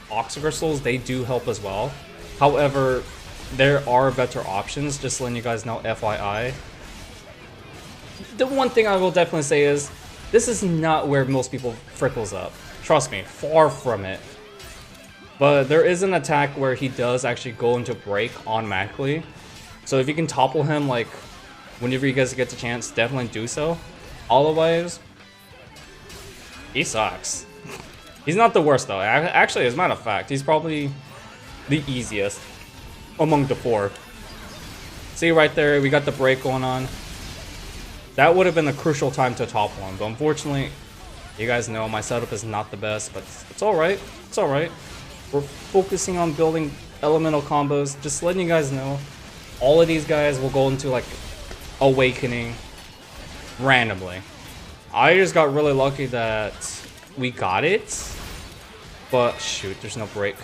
Oxycrystals, they do help as well. However, there are better options, just letting you guys know, FYI. The one thing I will definitely say is, this is not where most people frickles up. Trust me, far from it. But there is an attack where he does actually go into break automatically. So if you can topple him, like, whenever you guys get the chance, definitely do so. Otherwise, he sucks. He's not the worst though. Actually, as a matter of fact, he's probably the easiest among the four. See right there, we got the break going on. That would have been a crucial time to topple him, but unfortunately, you guys know my setup is not the best, but it's alright. It's alright. We're focusing on building elemental combos, just letting you guys know. All of these guys will go into like Awakening randomly. I just got really lucky that we got it, but shoot, there's no break.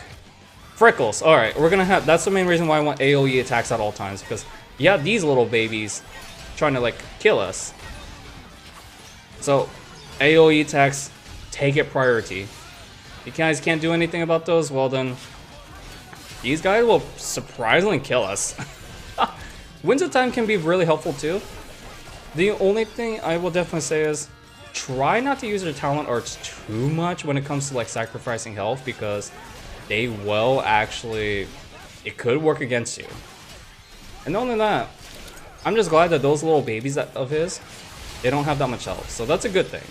Frickles, alright, we're gonna have, that's the main reason why I want AoE attacks at all times, because you have these little babies trying to like kill us. So AoE attacks, take it priority. You guys can't do anything about those, well then, these guys will surprisingly kill us. Winds of Time can be really helpful too. The only thing I will definitely say is, try not to use their talent arts too much when it comes to like sacrificing health, because they will actually, it could work against you. And not only that, I'm just glad that those little babies of his, they don't have that much health, so that's a good thing.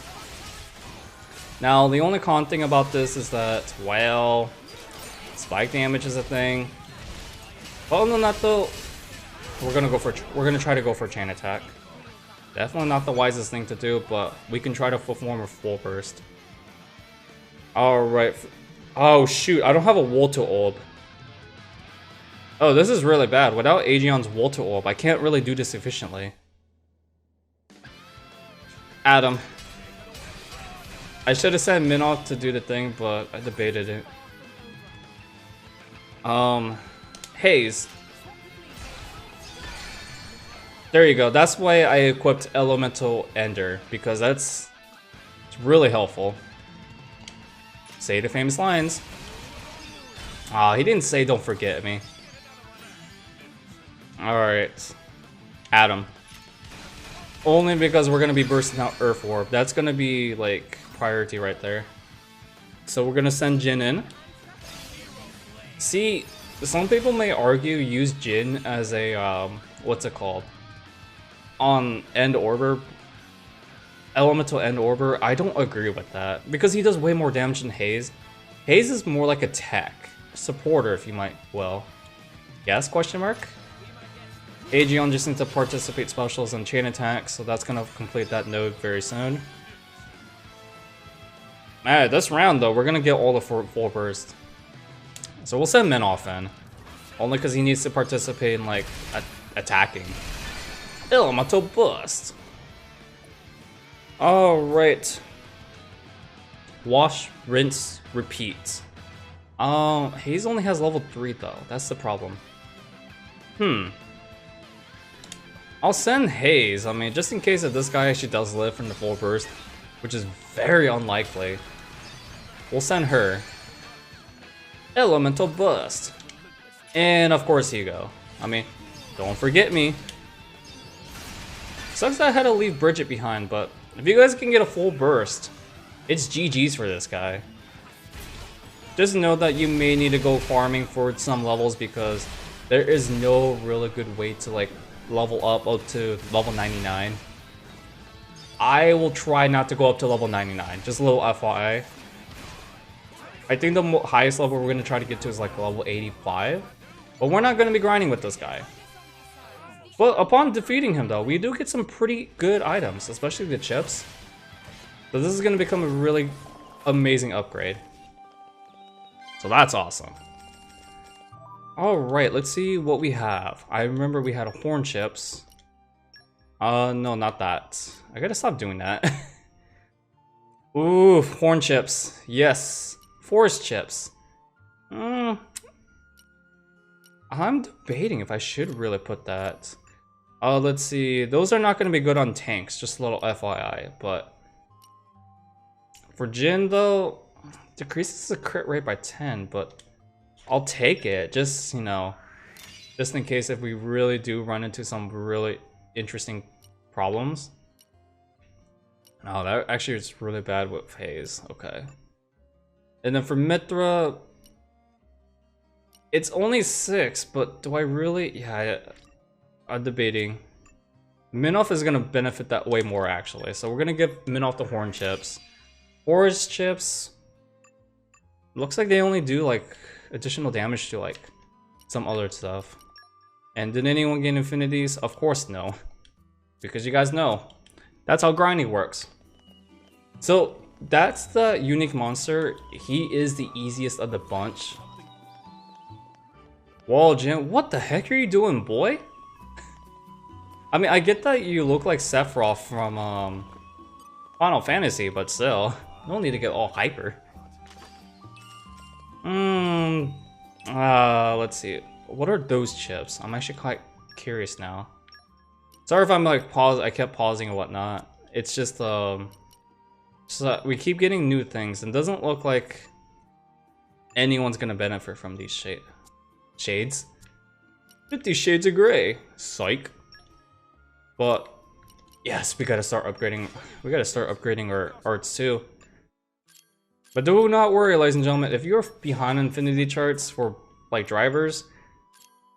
Now the only con thing about this is that, well, spike damage is a thing. Other than that though, we're gonna try to go for chain attack. Definitely not the wisest thing to do, but we can try to perform a full burst. Alright. Oh shoot, I don't have a Water Orb. Oh, this is really bad. Without Aegon's Water Orb, I can't really do this efficiently. Adam. I should have sent Minoff to do the thing, but I debated it. Haze. There you go. That's why I equipped Elemental Ender, because it's really helpful. Say the famous lines. Aw, he didn't say don't forget me. Alright. Adam. Only because we're gonna be bursting out Earth Orb. That's gonna be, like, priority right there. So we're gonna send Jin in. See, some people may argue use Jin as a, what's it called? On End Orber. Elemental End Orber. I don't agree with that. Because he does way more damage than Haze. Haze is more like a tech. Supporter, if you might, well. Yes, question mark? Aegon just needs to participate specials and chain attacks, so that's gonna complete that node very soon. Alright, this round though, we're gonna get all the full burst. So we'll send Minoff in. Only because he needs to participate in, like, attacking. Elemental Bust! Alright. Wash, rinse, repeat. Haze only has level 3 though, that's the problem. I'll send Haze, I mean, just in case if this guy actually does live from the full burst, which is very unlikely. We'll send her. Elemental Bust. And of course Hugo. I mean, don't forget me. Sucks that I had to leave Bridget behind, but if you guys can get a full burst, it's GG's for this guy. Just know that you may need to go farming for some levels because there is no really good way to, like, level up to level 99. I will try not to go up to level 99, just a little FYI. I think the highest level we're going to try to get to is like level 85, but we're not going to be grinding with this guy. But upon defeating him though, we do get some pretty good items, especially the chips. So this is going to become a really amazing upgrade. So that's awesome. Alright, let's see what we have. I remember we had a horn chips. No, not that. I gotta stop doing that. Ooh, horn chips. Yes. Forest chips. I'm debating if I should really put that. Let's see. Those are not gonna be good on tanks, just a little FYI. But for Jin though, decreases the crit rate by 10, but I'll take it, just, you know, just in case if we really do run into some really interesting problems. Oh, that actually is really bad with Haze. Okay. And then for Mithra, it's only 6, but do I really? Yeah, I'm debating. Minoff is going to benefit that way more, actually. So we're going to give Minoff the horn chips. Forest chips, looks like they only do, like, additional damage to, like, some other stuff. And did anyone gain infinities? Of course no. Because you guys know, that's how grinding works. So, that's the unique monster. He is the easiest of the bunch. Whoa, Jin, what the heck are you doing, boy? I mean, I get that you look like Sephiroth from, Final Fantasy, but still, you don't need to get all hyper. Let's see. What are those chips? I'm actually quite curious now. Sorry if I'm like I kept pausing and whatnot. It's just we keep getting new things and doesn't look like anyone's gonna benefit from these shades. 50 Shades of Grey. Psych. But yes, we gotta start upgrading. We gotta start upgrading our arts too. But do not worry, ladies and gentlemen, if you're behind infinity charts for, like, drivers,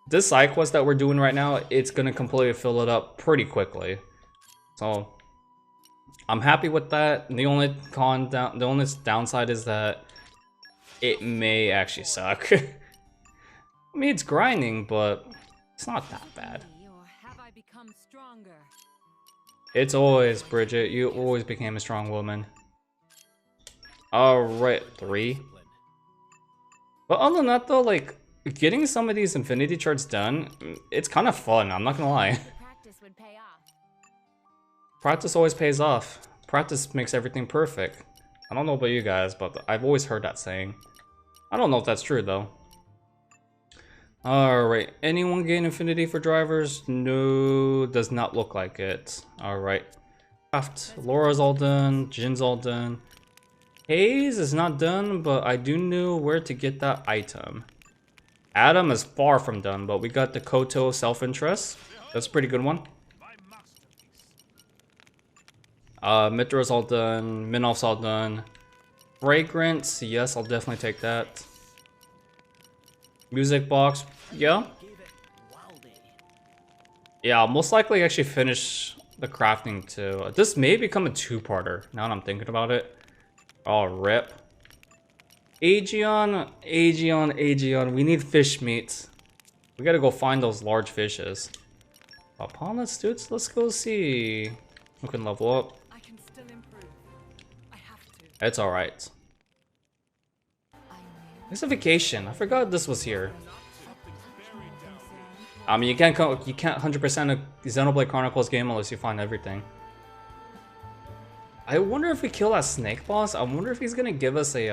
this side quest that we're doing right now, it's gonna completely fill it up pretty quickly. So, I'm happy with that. The only downside is that it may actually suck. I mean, it's grinding, but it's not that bad. It's always, Bridget, you always became a strong woman. Alright, 3. But other than that though, like, getting some of these infinity charts done, it's kind of fun, I'm not gonna lie. The practice would pay off. Practice always pays off. Practice makes everything perfect. I don't know about you guys, but I've always heard that saying. I don't know if that's true though. Alright, anyone gain infinity for drivers? No, does not look like it. Alright. Craft. Laura's all done, Jin's all done. Hayes is not done, but I do know where to get that item. Adam is far from done, but we got the Koto self-interest. That's a pretty good one. Mitra's all done, Minoff's all done. Fragrance, yes, I'll definitely take that. Music box, yeah. Yeah, I'll most likely actually finish the crafting too. This may become a two-parter, now that I'm thinking about it. Oh, rip. Aegeon, we need fish meat. We gotta go find those large fishes. Upon let's go see who can level up. I can still improve. I have to. It's alright. It's a vacation. I forgot this was here. I mean, you can't 100% a Xenoblade Chronicles game unless you find everything. I wonder if we kill that snake boss. I wonder if he's gonna give us a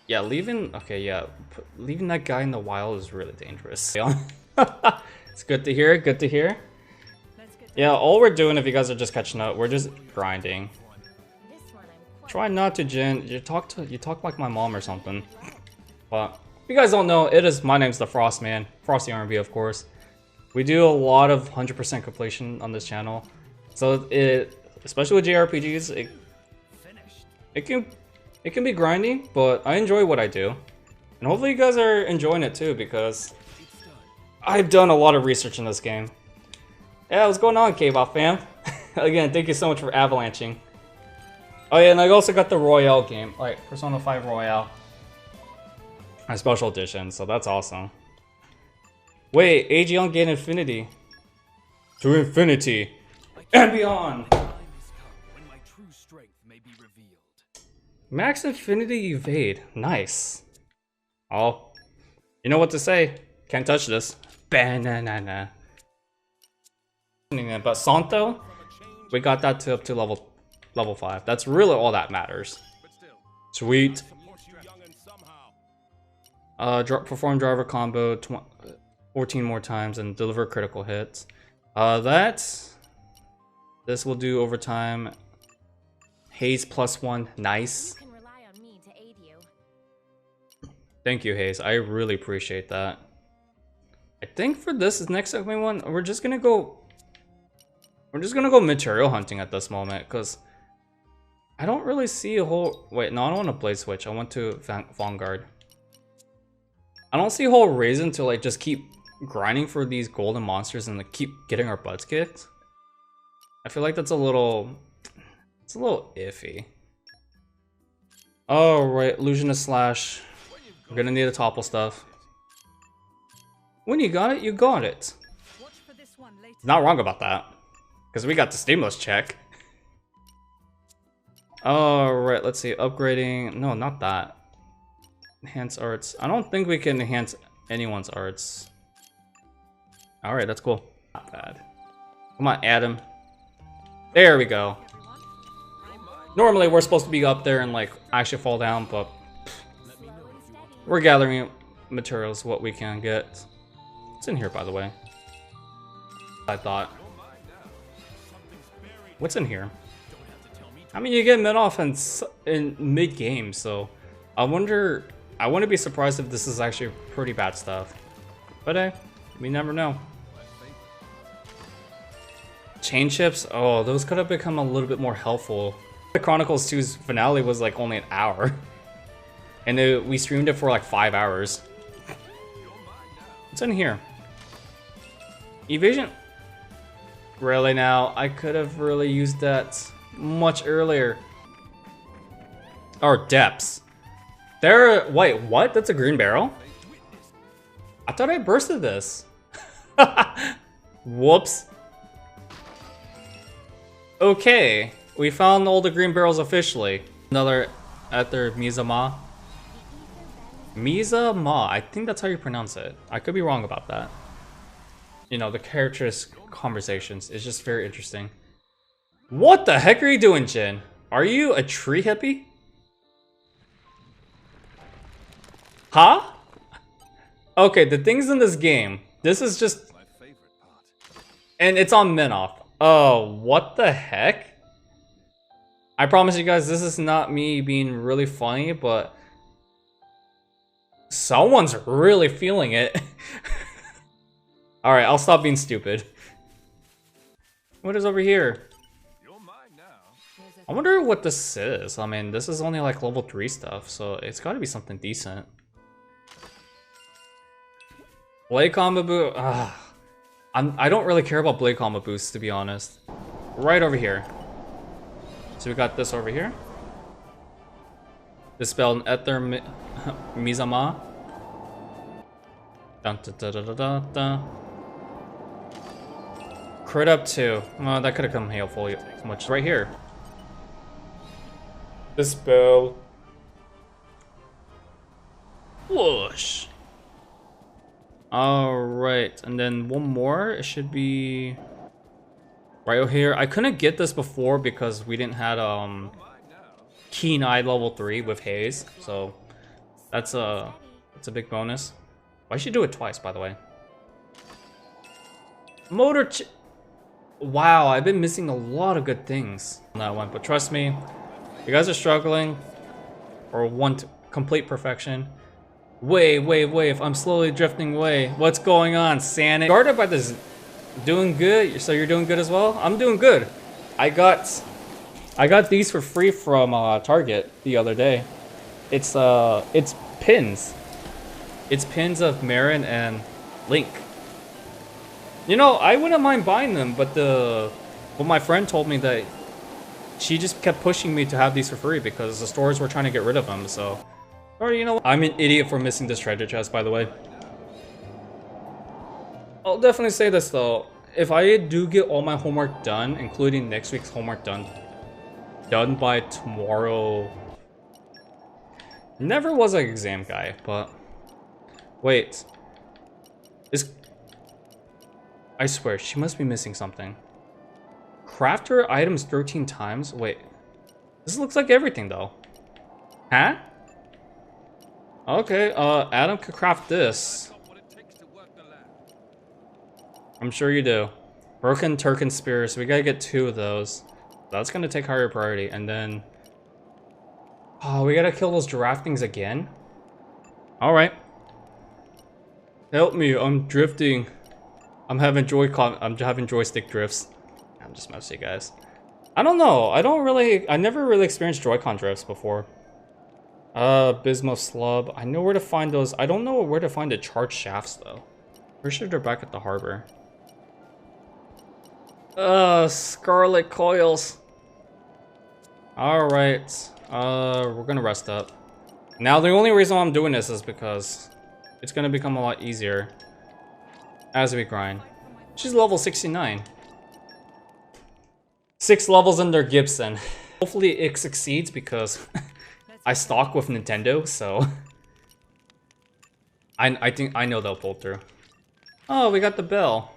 yeah, leaving that guy in the wild is really dangerous. It's good to hear. Good to hear. Yeah, all we're doing, if you guys are just catching up, we're just grinding. This one I'm quite Try not to, Jin. You talk like my mom or something. But if you guys don't know, my name's the Frost Man, Frostyrnb, of course. We do a lot of 100% completion on this channel, so especially with JRPGs, it can be grindy, but I enjoy what I do, and hopefully you guys are enjoying it too, because I've done a lot of research in this game. Yeah, what's going on, K-pop fam? Again, thank you so much for avalanching. Oh yeah, and I also got the Royale game, like Persona 5 Royale. A special edition, so that's awesome. Wait, Aegeon gained infinity. To infinity and beyond. When my true strength may be revealed. Max infinity evade. Nice. Oh, you know what to say. Can't touch this. Banana. But Santo, we got that up to level 5. That's really all that matters. Sweet. Perform driver combo 14 more times and deliver critical hits. This will do overtime. Haze +1, nice. You can rely on me to aid you. Thank you, Haze. I really appreciate that. I think for this next upcoming one, we're just gonna go material hunting at this moment, because I don't really see a whole. Wait, no, I don't want to blade switch. I want to Vanguard. I don't see a whole reason to like just keep grinding for these golden monsters and like keep getting our butts kicked. I feel like it's a little iffy. Oh right, illusionist slash. We're gonna need to topple stuff. When you got it, you got it. Watch for this one later. Not wrong about that, because we got the stimulus check. Alright, let's see, upgrading. No, not that. Enhance arts. I don't think we can enhance anyone's arts. Alright, that's cool. Not bad. Come on, Adam. There we go. Normally we're supposed to be up there and like actually fall down, but we're gathering materials what we can get. It's in here, by the way. I thought. What's in here? I mean, you get mid-off in mid-game, so I wouldn't be surprised if this is actually pretty bad stuff. But hey, we never know. Chain chips? Oh, those could have become a little bit more helpful. The Chronicles 2's finale was like only an hour. And we streamed it for like 5 hours. What's in here? Evasion? Really now? I could have really used that much earlier. Or depths. Wait, what? That's a green barrel? I thought I bursted this. Whoops. Okay, we found all the green barrels officially. Another at their Mizama. Misa Ma, I think that's how you pronounce it. I could be wrong about that. You know, the characters' conversations is just very interesting. What the heck are you doing, Jin? Are you a tree hippie? Huh? Okay, the things in this game. This is just... My favorite part. And it's on Minoff. Oh, what the heck? I promise you guys, this is not me being really funny, but... someone's really feeling it. Alright, I'll stop being stupid. What is over here? You're mine now. I wonder what this is. I mean, this is only like level 3 stuff, so it's gotta be something decent. Blade combo boost. I don't really care about blade combo boosts, to be honest. Right over here. So we got this over here. Dispelled Ether Mizama. Dun, dun, dun, dun, dun, dun. Crit up 2. Well, that could have come helpful much right here. Dispel. Whoosh. Alright, and then one more. It should be right over here. I couldn't get this before because we didn't have Keen Eye level 3 with Haze, so that's a big bonus. I should do it twice, by the way. Wow, I've been missing a lot of good things on that one, but trust me, you guys are struggling or want complete perfection. Wave, I'm slowly drifting away. What's going on, Santa? Guarded by this, doing good, so you're doing good as well? I'm doing good. I got these for free from Target the other day. It's pins. It's pins of Marin and Link. You know, I wouldn't mind buying them, but my friend told me that she just kept pushing me to have these for free because the stores were trying to get rid of them, so... Or, you know, I'm an idiot for missing this treasure chest, by the way. I'll definitely say this, though. If I do get all my homework done, including next week's homework done by tomorrow... Never was an exam guy, but... Wait. I swear, she must be missing something. Craft her items 13 times? Wait. This looks like everything, though. Huh? Okay, Adam could craft this. I'm sure you do. Broken Turkin Spears, we gotta get 2 of those. That's gonna take higher priority, and then... Oh, we gotta kill those giraffe things again? Alright. Help me, I'm drifting. I'm having joystick drifts. I'm just messing, guys. I don't know, I never really experienced Joy-Con drifts before. Bismo Slub. I know where to find those. I don't know where to find the charged shafts, though. Pretty sure they're back at the harbor. Scarlet Coils. Alright. We're gonna rest up. Now, the only reason why I'm doing this is because it's gonna become a lot easier as we grind. She's level 69. 6 levels under Gibson. Hopefully it succeeds because I stock with Nintendo, so I think I know they'll pull through. Oh, we got the bell.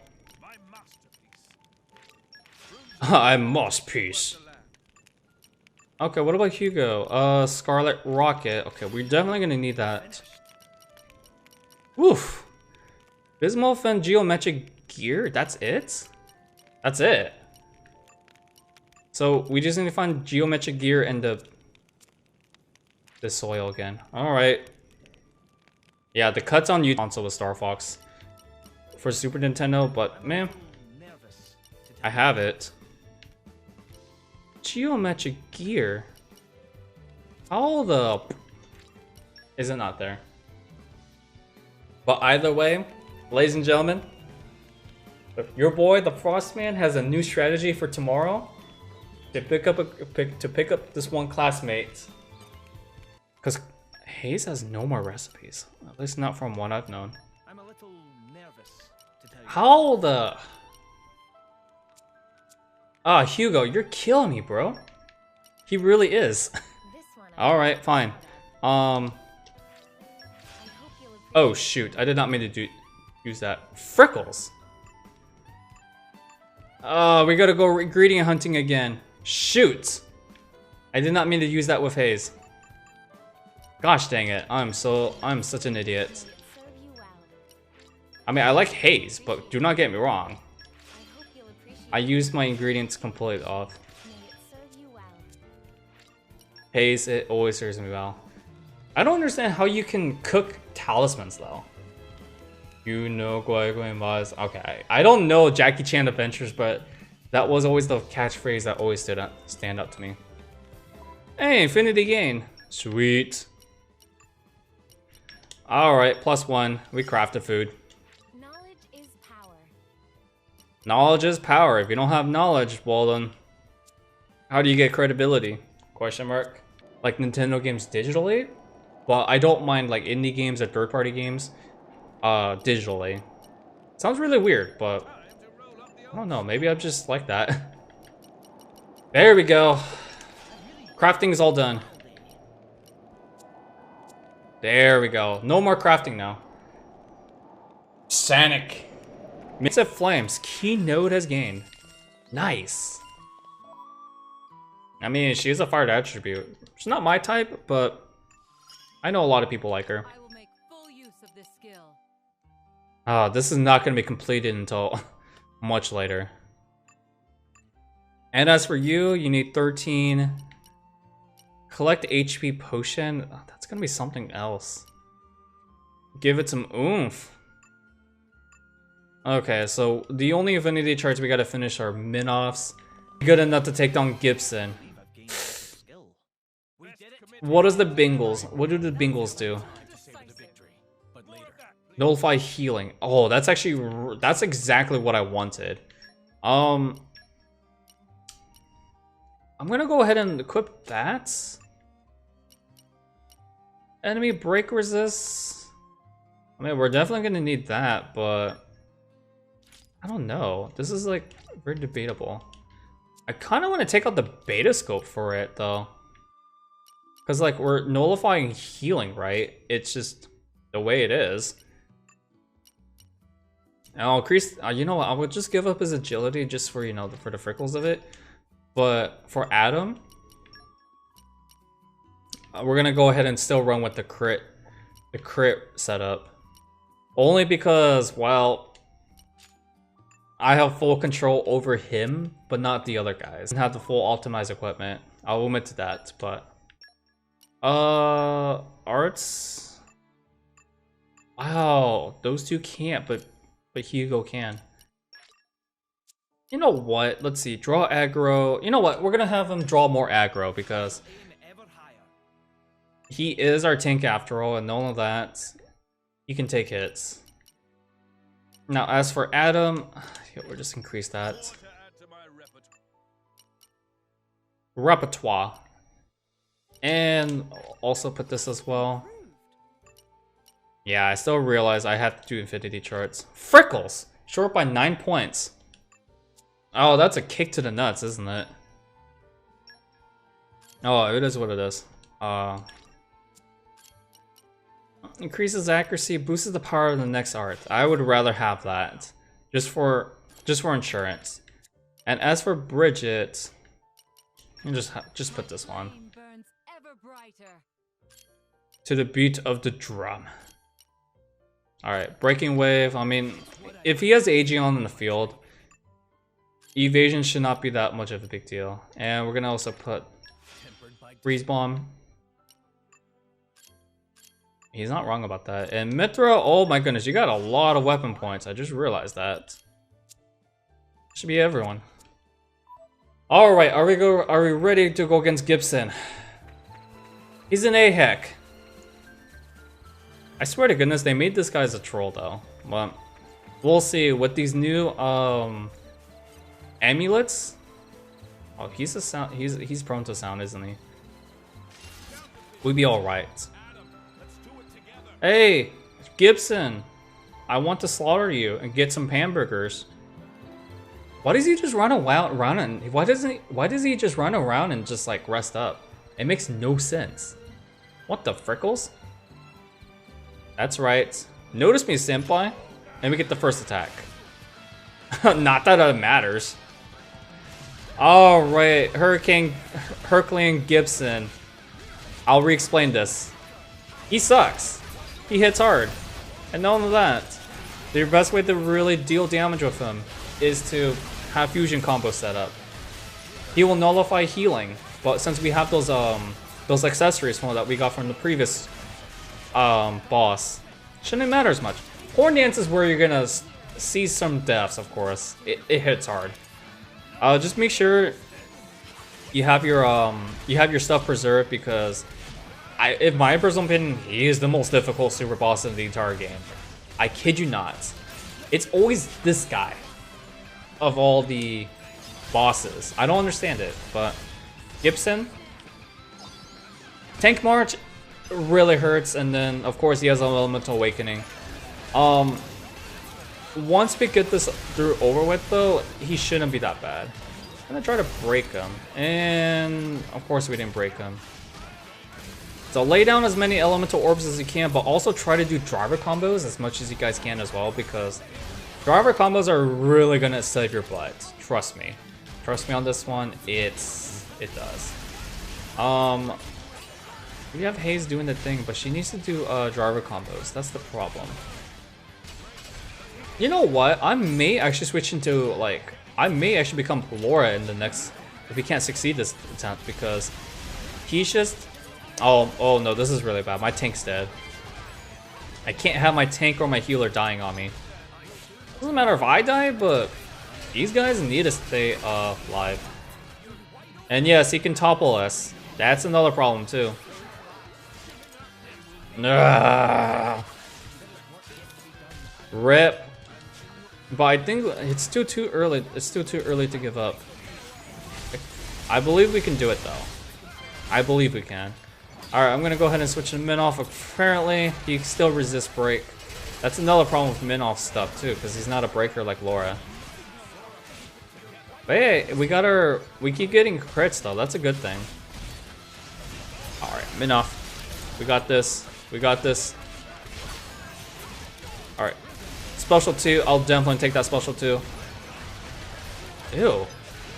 I masterpiece. Okay, what about Hugo? Scarlet Rocket. Okay, we're definitely gonna need that. Woof. Bismuth and Geometric Gear. That's it. That's it. So we just need to find Geometric Gear and the soil again. Alright. Yeah, the cuts on YouTube console with Star Fox for Super Nintendo, but man, I have it. Geometric Gear. How the is it not there? But either way, ladies and gentlemen, your boy the Frostman has a new strategy for tomorrow to pick up this one classmate. Because Haze has no more recipes. At least not from what I've known. I'm a little nervous to tell you. How the... Ah, Hugo, you're killing me, bro. He really is. Alright, fine. Oh shoot, I did not mean to use that. Freckles! We gotta go ingredient hunting again. Shoot! I did not mean to use that with Haze. Gosh dang it, I'm such an idiot. Serve you well. I mean, I like Haze, but do not get me wrong. I hope you'll appreciate I used my ingredients completely off. May it serve you well. Haze, it always serves me well. I don't understand how you can cook talismans though. You know, okay. I don't know Jackie Chan Adventures, but that was always the catchphrase that always stand up to me. Hey, Infinity Gain. Sweet. Alright, +1. We crafted food. Knowledge is power. Knowledge is power. If you don't have knowledge, well then, how do you get credibility? Question mark. Like Nintendo games digitally? But I don't mind like indie games or third-party games digitally. Sounds really weird, but I don't know. Maybe I'm just like that. There we go. Crafting is all done. There we go. No more crafting now. Sonic. Mix of Flames. Key node has gained. Nice. I mean, she is a fired attribute. She's not my type, but I know a lot of people like her. I will make full use of this skill. This is not going to be completed until much later. And as for you, you need 13. Collect HP potion. Oh, that's going to be something else. Give it some oomph. Okay, so the only affinity charts we got to finish are Minoffs. Good enough to take down Gibson. What does the Bingles? What do the Bingles do? Nullify healing. Oh, that's actually that's exactly what I wanted. I'm gonna go ahead and equip that. Enemy break resist. I mean, we're definitely gonna need that, but I don't know. This is like very debatable. I kind of want to take out the beta scope for it though, because like we're nullifying healing, right? It's just the way it is. And I'll increase, you know what, I would just give up his agility just for, you know, for the frickles of it. But for Adam, we're gonna go ahead and still run with the crit setup. Only because, well, I have full control over him, but not the other guys. I have the full optimized equipment. I'll admit to that, but arts. Wow, those two can't, but Hugo can. You know what? Let's see. Draw aggro. You know what? We're gonna have him draw more aggro because he is our tank after all, and all of that, he can take hits. Now, as for Adam, we'll just increase that. Repertoire. And also put this as well. Yeah, I still realize I have to do infinity charts. Frickles! Short by 9 points. Oh, that's a kick to the nuts, isn't it? Oh, it is what it is. Increases accuracy, boosts the power of the next art. I would rather have that. Just for insurance. And as for Bridget, just put this one. Burns ever brighter. To the beat of the drum. Alright, Breaking Wave. I mean, if he has Aegeon in the field, evasion should not be that much of a big deal. And we're gonna also put Freeze Bomb. He's not wrong about that. And Mithra, oh my goodness, you got a lot of weapon points. I just realized that. Should be everyone. Alright, are we ready to go against Gibson? He's an AHEC. I swear to goodness, they made this guy as a troll though. But we'll see with these new amulets. Oh, he's a sound. He's prone to sound, isn't he? We'd be all right. Hey, Gibson, I want to slaughter you and get some hamburgers. Why does he just run around and why does he just run around and just like rest up? It makes no sense. What the frickles? That's right. Notice me, senpai. And we get the first attack. Not that it matters. Alright, Herculean Gibson. I'll re-explain this. He sucks. He hits hard. And not only that, the best way to really deal damage with him is to have fusion combo set up. He will nullify healing, but since we have those accessories from that we got from the previous boss, shouldn't matter as much. Horn Dance is where you're gonna see some deaths, of course. It hits hard. Just make sure you have your stuff preserved, because in my personal opinion, he is the most difficult super boss in the entire game. I kid you not. It's always this guy of all the bosses. I don't understand it, but Gibson, Tank March really hurts, and then of course he has an Elemental Awakening. Once we get this over with though, he shouldn't be that bad. I'm gonna try to break him, and of course we didn't break him. So lay down as many elemental orbs as you can, but also try to do driver combos as much as you guys can as well, because driver combos are really gonna save your butt. Trust me. Trust me on this one, it does. We have Haze doing the thing, but she needs to do driver combos. That's the problem. You know what? I may actually switch into, like, I may actually become Laura in the next, if we can't succeed this attempt, because he's just, oh no, this is really bad. My tank's dead. I can't have my tank or my healer dying on me. Doesn't matter if I die, but these guys need to stay alive. And yes, he can topple us. That's another problem too. Nah. Rip. But I think it's still too early. It's still too early to give up. I believe we can do it though. I believe we can. Alright, I'm gonna go ahead and switch to Minoff. Apparently, he still resists break. That's another problem with Minoff stuff too, because he's not a breaker like Laura. But hey, we keep getting crits though, that's a good thing. Alright, Minoff. We got this. We got this. Alright. Special 2, I'll definitely take that special 2. Ew.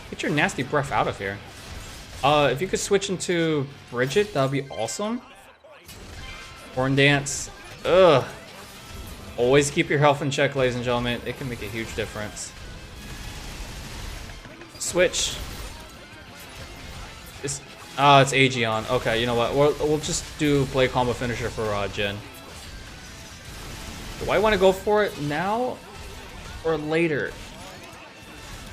Get your nasty breath out of here. If you could switch into Bridget, that would be awesome. Horn Dance. Ugh. Always keep your health in check, ladies and gentlemen. It can make a huge difference. Switch. It's Aegeon. Okay, you know what? We'll just do play combo finisher for Jin. Do I want to go for it now or later?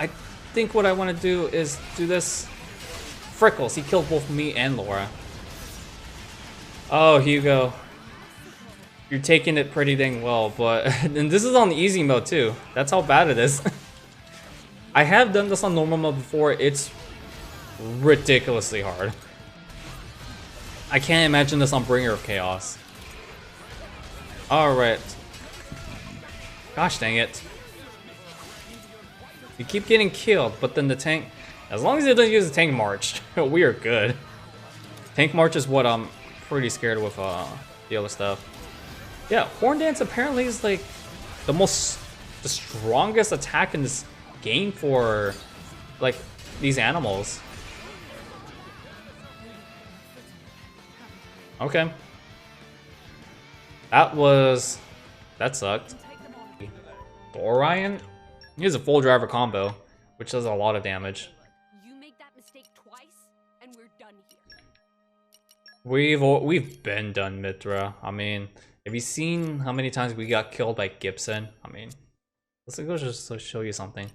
I think what I want to do is do this. Frickles, he killed both me and Laura. Oh, Hugo. You're taking it pretty dang well, but and this is on easy mode too. That's how bad it is. I have done this on normal mode before. It's ridiculously hard. I can't imagine this on Bringer of Chaos. Alright. Gosh dang it. We keep getting killed, but then the tank... As long as it doesn't use the tank march, we are good. Tank march is what I'm pretty scared with the other stuff. Yeah, Horn Dance apparently is like the strongest attack in this game for like these animals. Okay. That sucked. Orion? He has a full driver combo, which does a lot of damage. You make that mistake twice, and we're done here. We've been done, Mithra. I mean, have you seen how many times we got killed by Gibson? I mean, let's go just show you something.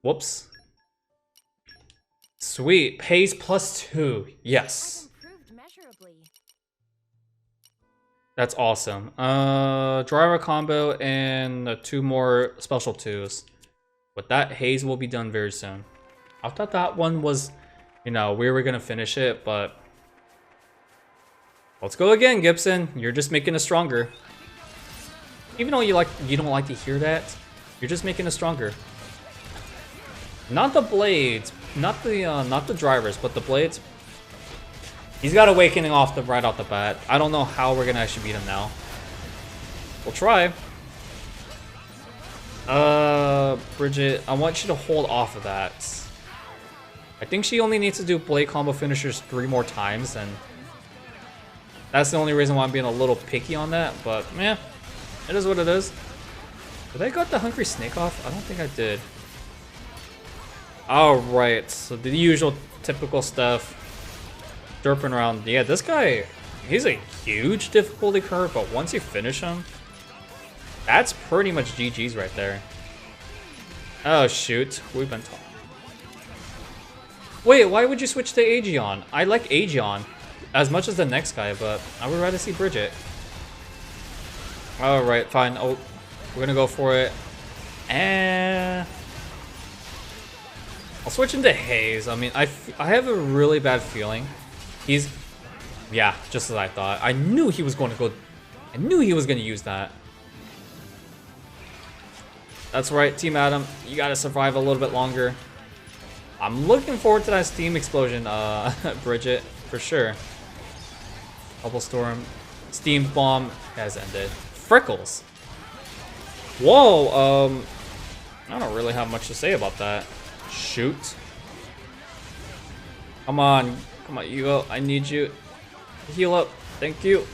Whoops. Sweet. Pace +2. Yes. Improved measurably. That's awesome. Driver combo and 2 more special 2s. But that Haze will be done very soon. I thought that one was, you know, we were gonna finish it, but let's go again, Gibson. You're just making us stronger. Even though you don't like to hear that, you're just making us stronger. Not the blades, not the drivers, but the blades. He's got Awakening right off the bat. I don't know how we're gonna actually beat him now. We'll try. Bridget, I want you to hold off of that. I think she only needs to do blade combo finishers 3 more times, and that's the only reason why I'm being a little picky on that, but yeah, it is what it is. Did I got the Hungry Snake off? I don't think I did. Alright, so the usual typical stuff. Derping around. Yeah, this guy, he's a huge difficulty curve, but once you finish him, that's pretty much GG's right there. Oh shoot, we've been talking. Wait, why would you switch to Aegeon? I like Aegeon as much as the next guy, but I would rather see Bridget. Alright, fine. Oh, we're gonna go for it. And I'll switch into Haze. I mean, I have a really bad feeling. He's, yeah, just as I thought. I knew he was going to go, I knew he was going to use that. That's right, Team Adam, you gotta survive a little bit longer. I'm looking forward to that Steam Explosion, Bridget, for sure. Bubble Storm, Steam Bomb has ended. Freckles. Whoa, I don't really have much to say about that. Shoot. Come on, Hugo, I need you. Heal up, thank you.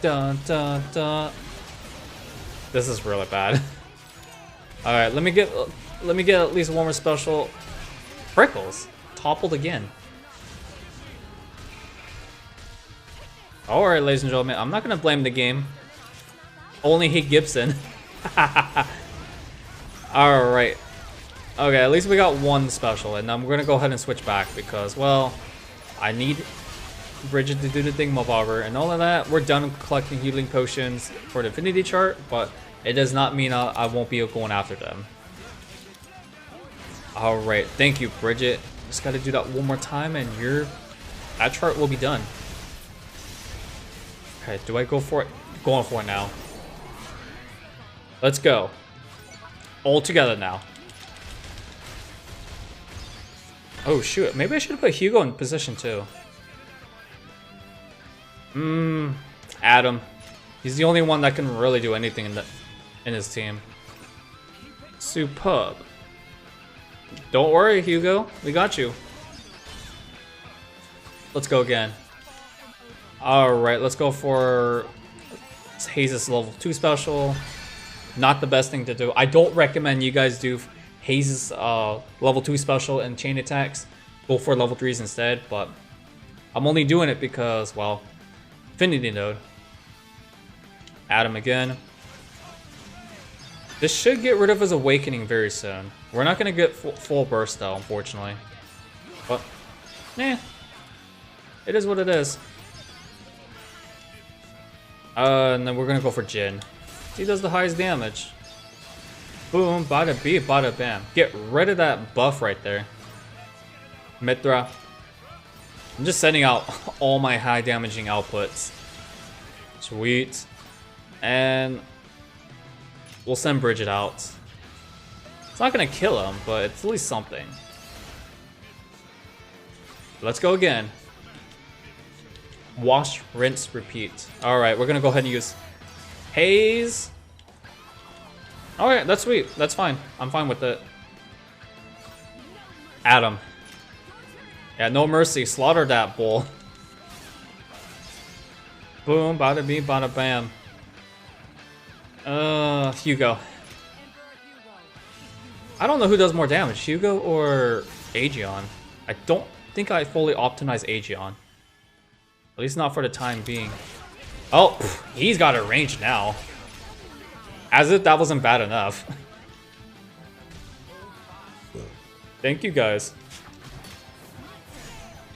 Dun dun dun. This is really bad. All right, let me get at least one more special. Freckles toppled again. All right, ladies and gentlemen, I'm not gonna blame the game. Only hate Gibson. All right. Okay, at least we got one special, and I'm gonna go ahead and switch back because, well, I need Bridget to do the thingamabobber, and all of that. We're done collecting healing potions for the Infinity chart, but it does not mean I won't be going after them. Alright, thank you, Bridget. Just gotta do that one more time, and that chart will be done. Okay, do I go for it? Going for it now. Let's go. All together now. Oh shoot, maybe I should have put Hugo in position too. Adam. He's the only one that can really do anything in his team. Superb. Don't worry, Hugo. We got you. Let's go again. Alright, let's go for Haze's level 2 special. Not the best thing to do. I don't recommend you guys do Haze's level 2 special and chain attacks. Go for level 3s instead, but I'm only doing it because, well, Infinity Node. Adam again. This should get rid of his awakening very soon. We're not going to get full burst though, unfortunately. But, it is what it is. And then we're going to go for Jin. He does the highest damage. Boom, bada beep, bada bam. Get rid of that buff right there. Mithra. I'm just sending out all my high damaging outputs. Sweet. And we'll send Bridget out. It's not gonna kill him, but it's at least something. Let's go again. Wash, rinse, repeat. Alright, we're gonna go ahead and use Haze. Alright, that's sweet. That's fine. I'm fine with it. Adam. Yeah, no mercy. Slaughter that bull. Boom, bada beep, bada bam. Hugo. I don't know who does more damage, Hugo or Aegeon. I don't think I fully optimized Aegeon. At least not for the time being. Oh, he's got a range now. As if that wasn't bad enough. Thank you guys.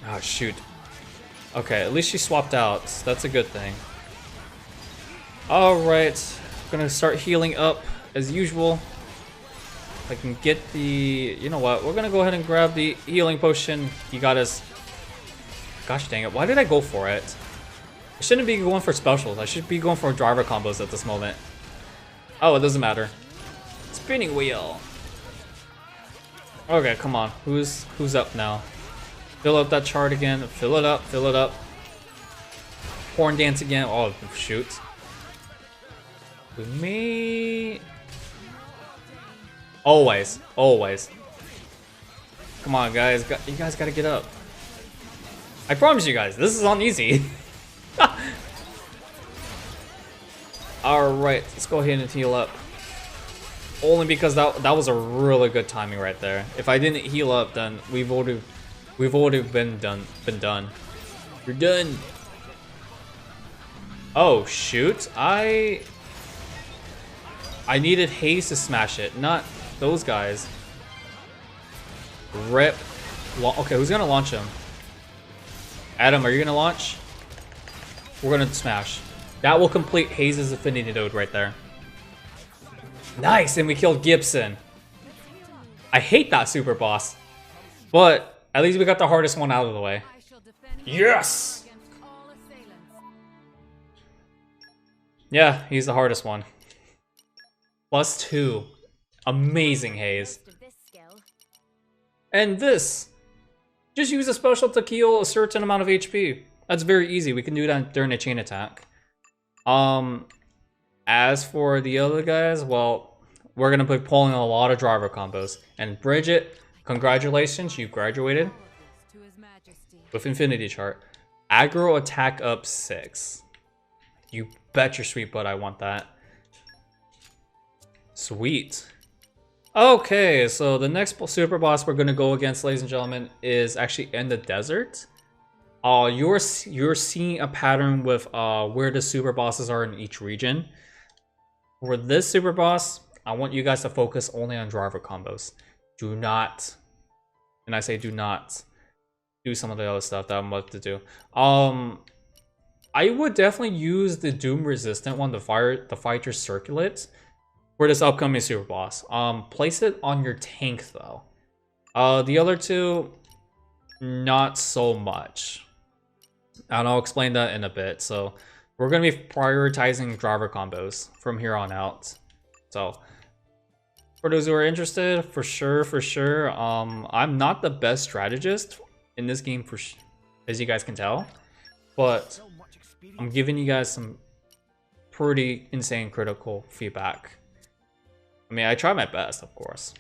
Oh shoot. Okay, at least she swapped out. That's a good thing. Alright. Gonna start healing up as usual. If I can get the... You know what? We're gonna go ahead and grab the healing potion. He got us... Gosh dang it. Why did I go for it? I shouldn't be going for specials. I should be going for driver combos at this moment. Oh, it doesn't matter. Spinning wheel. Okay, come on. Who's up now? Fill up that chart again. Fill it up. Fill it up. Horn dance again. Oh, shoot. We may... Always. Always. Come on, guys. You guys gotta get up. I promise you guys, this is on easy. Alright, let's go ahead and heal up. Only because that was a really good timing right there. If I didn't heal up, then we've already been done. You're done. Oh shoot! I needed Haze to smash it, not those guys. Rip. Okay, who's gonna launch him? Adam, are you gonna launch? We're gonna smash. That will complete Haze's Affinity Node right there. Nice, and we killed Gibson. I hate that super boss, but at least we got the hardest one out of the way. Yes! Yeah, he's the hardest one. +2. Amazing Haze. And this. Just use a special to heal a certain amount of HP. That's very easy. We can do that during a chain attack. As for the other guys, well, we're gonna be pulling a lot of driver combos. And Bridget, congratulations, you graduated with Infinity Chart. Aggro attack up 6. You bet your sweet butt I want that. Sweet. Okay, so the next super boss we're gonna go against, ladies and gentlemen, is actually in the desert. You're seeing a pattern with where the super bosses are in each region. For this super boss, I want you guys to focus only on driver combos. Do not, and I say do not, do some of the other stuff that I'm about to do. I would definitely use the Doom resistant one, the Fighter Circulate, for this upcoming super boss. Place it on your tank though. The other two, not so much. And I'll explain that in a bit. So we're gonna be prioritizing driver combos from here on out. So for those who are interested, for sure. I'm not the best strategist in this game, as you guys can tell, but I'm giving you guys some pretty insane critical feedback. I mean, I try my best, of course.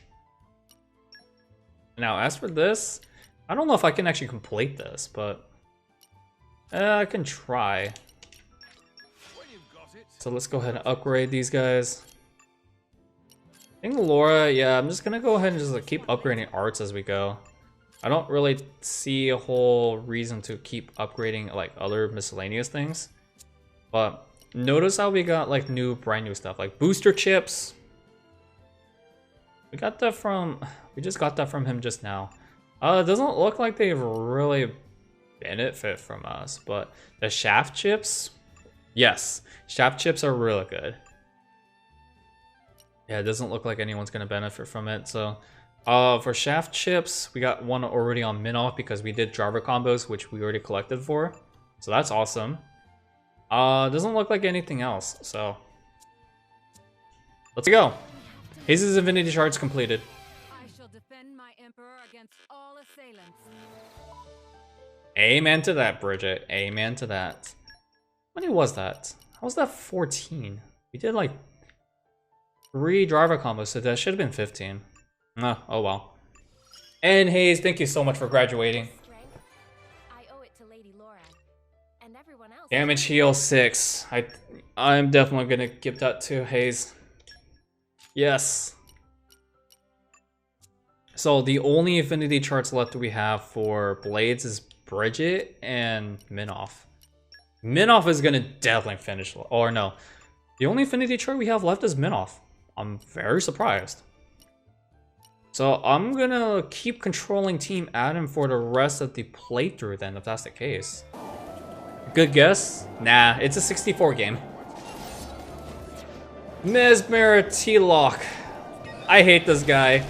Now, as for this, I don't know if I can actually complete this, but I can try. So let's go ahead and upgrade these guys. I think Laura, yeah, I'm just gonna go ahead and just like keep upgrading arts as we go. I don't really see a whole reason to keep upgrading like other miscellaneous things. But notice how we got like brand new stuff, like booster chips. We just got that from him just now. It doesn't look like they've really benefit from us, but the shaft chips, yes, shaft chips are really good. Yeah, it doesn't look like anyone's gonna benefit from it. So for shaft chips, we got one already on Minoff because we did driver combos, which we already collected for, so that's awesome. Doesn't look like anything else, so let's go. Haze's Infinity Charge completed. I shall defend my Emperor against all assailants. Amen to that, Bridget. Amen to that. How many was that? How was that 14? We did like 3 driver combos, so that should have been 15. Oh well. And Haze, thank you so much for graduating. I owe it to Lady Laura and everyone else. Damage heal 6. I'm definitely gonna give that to Haze. Yes. So the only Infinity Charts left we have for Blades is Bridget and Minoff. Minoff is gonna definitely finish, or no. The only Infinity Chart we have left is Minoff. I'm very surprised. So I'm gonna keep controlling Team Adam for the rest of the playthrough then, if that's the case. Good guess? Nah, it's a 64 game. Mesmer T-Lock. I hate this guy.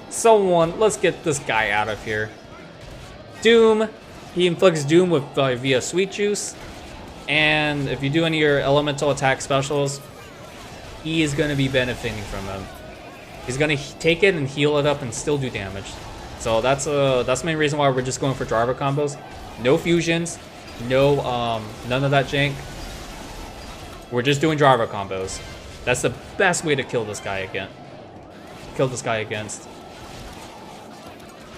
Someone, let's get this guy out of here. Doom. He inflicts Doom with via Sweet Juice. And if you do any of your elemental attack specials, he is going to be benefiting from them. He's going to take it and heal it up and still do damage. So that's the main reason why we're just going for driver combos. No fusions, no none of that jank. We're just doing driver combos. That's the best way to kill this guy again. Kill this guy against.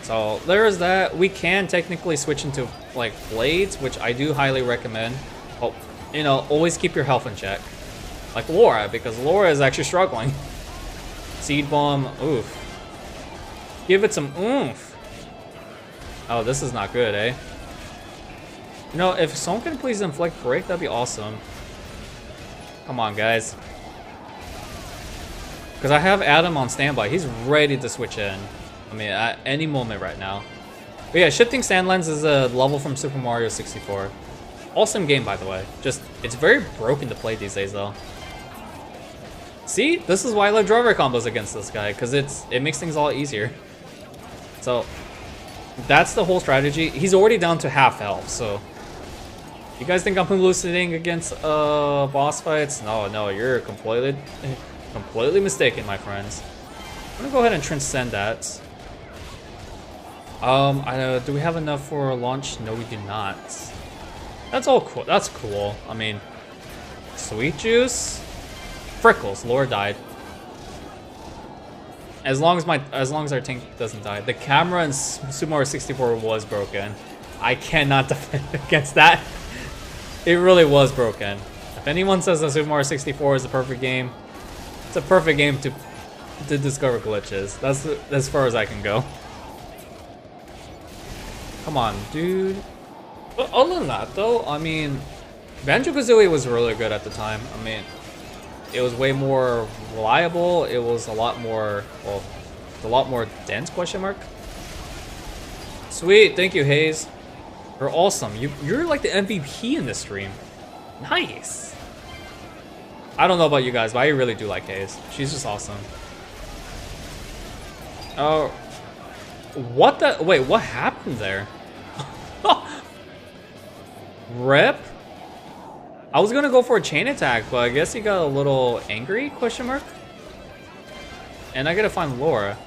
So there's that. We can technically switch into like blades, which I do highly recommend. But you know, always keep your health in check. Like Laura, because Laura is actually struggling. Seed bomb, oof. Give it some oomph. Oh, this is not good, eh? You know, if someone can please inflict break, that'd be awesome. Come on, guys. Because I have Adam on standby. He's ready to switch in. I mean, at any moment right now. But yeah, Shifting Sandlands is a level from Super Mario 64. Awesome game, by the way. Just, it's very broken to play these days, though. See? This is why I love driver combos against this guy, because it makes things a lot easier. So, that's the whole strategy. He's already down to half health, so... You guys think I'm hallucinating against boss fights? No, you're completely mistaken, my friends. I'm gonna go ahead and transcend that. Do we have enough for launch? No, we do not. That's all cool. That's cool. I mean, sweet juice, Frickles. Laura died. As long as our tank doesn't die. The camera in Super Mario 64 was broken. I cannot defend against that. It really was broken. If anyone says that Super Mario 64 is a perfect game, it's a perfect game to discover glitches. That's as far as I can go. Come on, dude. But other than that, though, I mean, Banjo-Kazooie was really good at the time. I mean, it was way more reliable. It was a lot more, well, a lot more dense, question mark. Sweet, thank you, Hayes. You're awesome. You're like the MVP in this stream. Nice. I don't know about you guys, but I really do like Hayes. She's just awesome. Oh, what the? Wait, what happened there? Rip? I was gonna go for a chain attack, but I guess he got a little angry, question mark? And I gotta find Laura.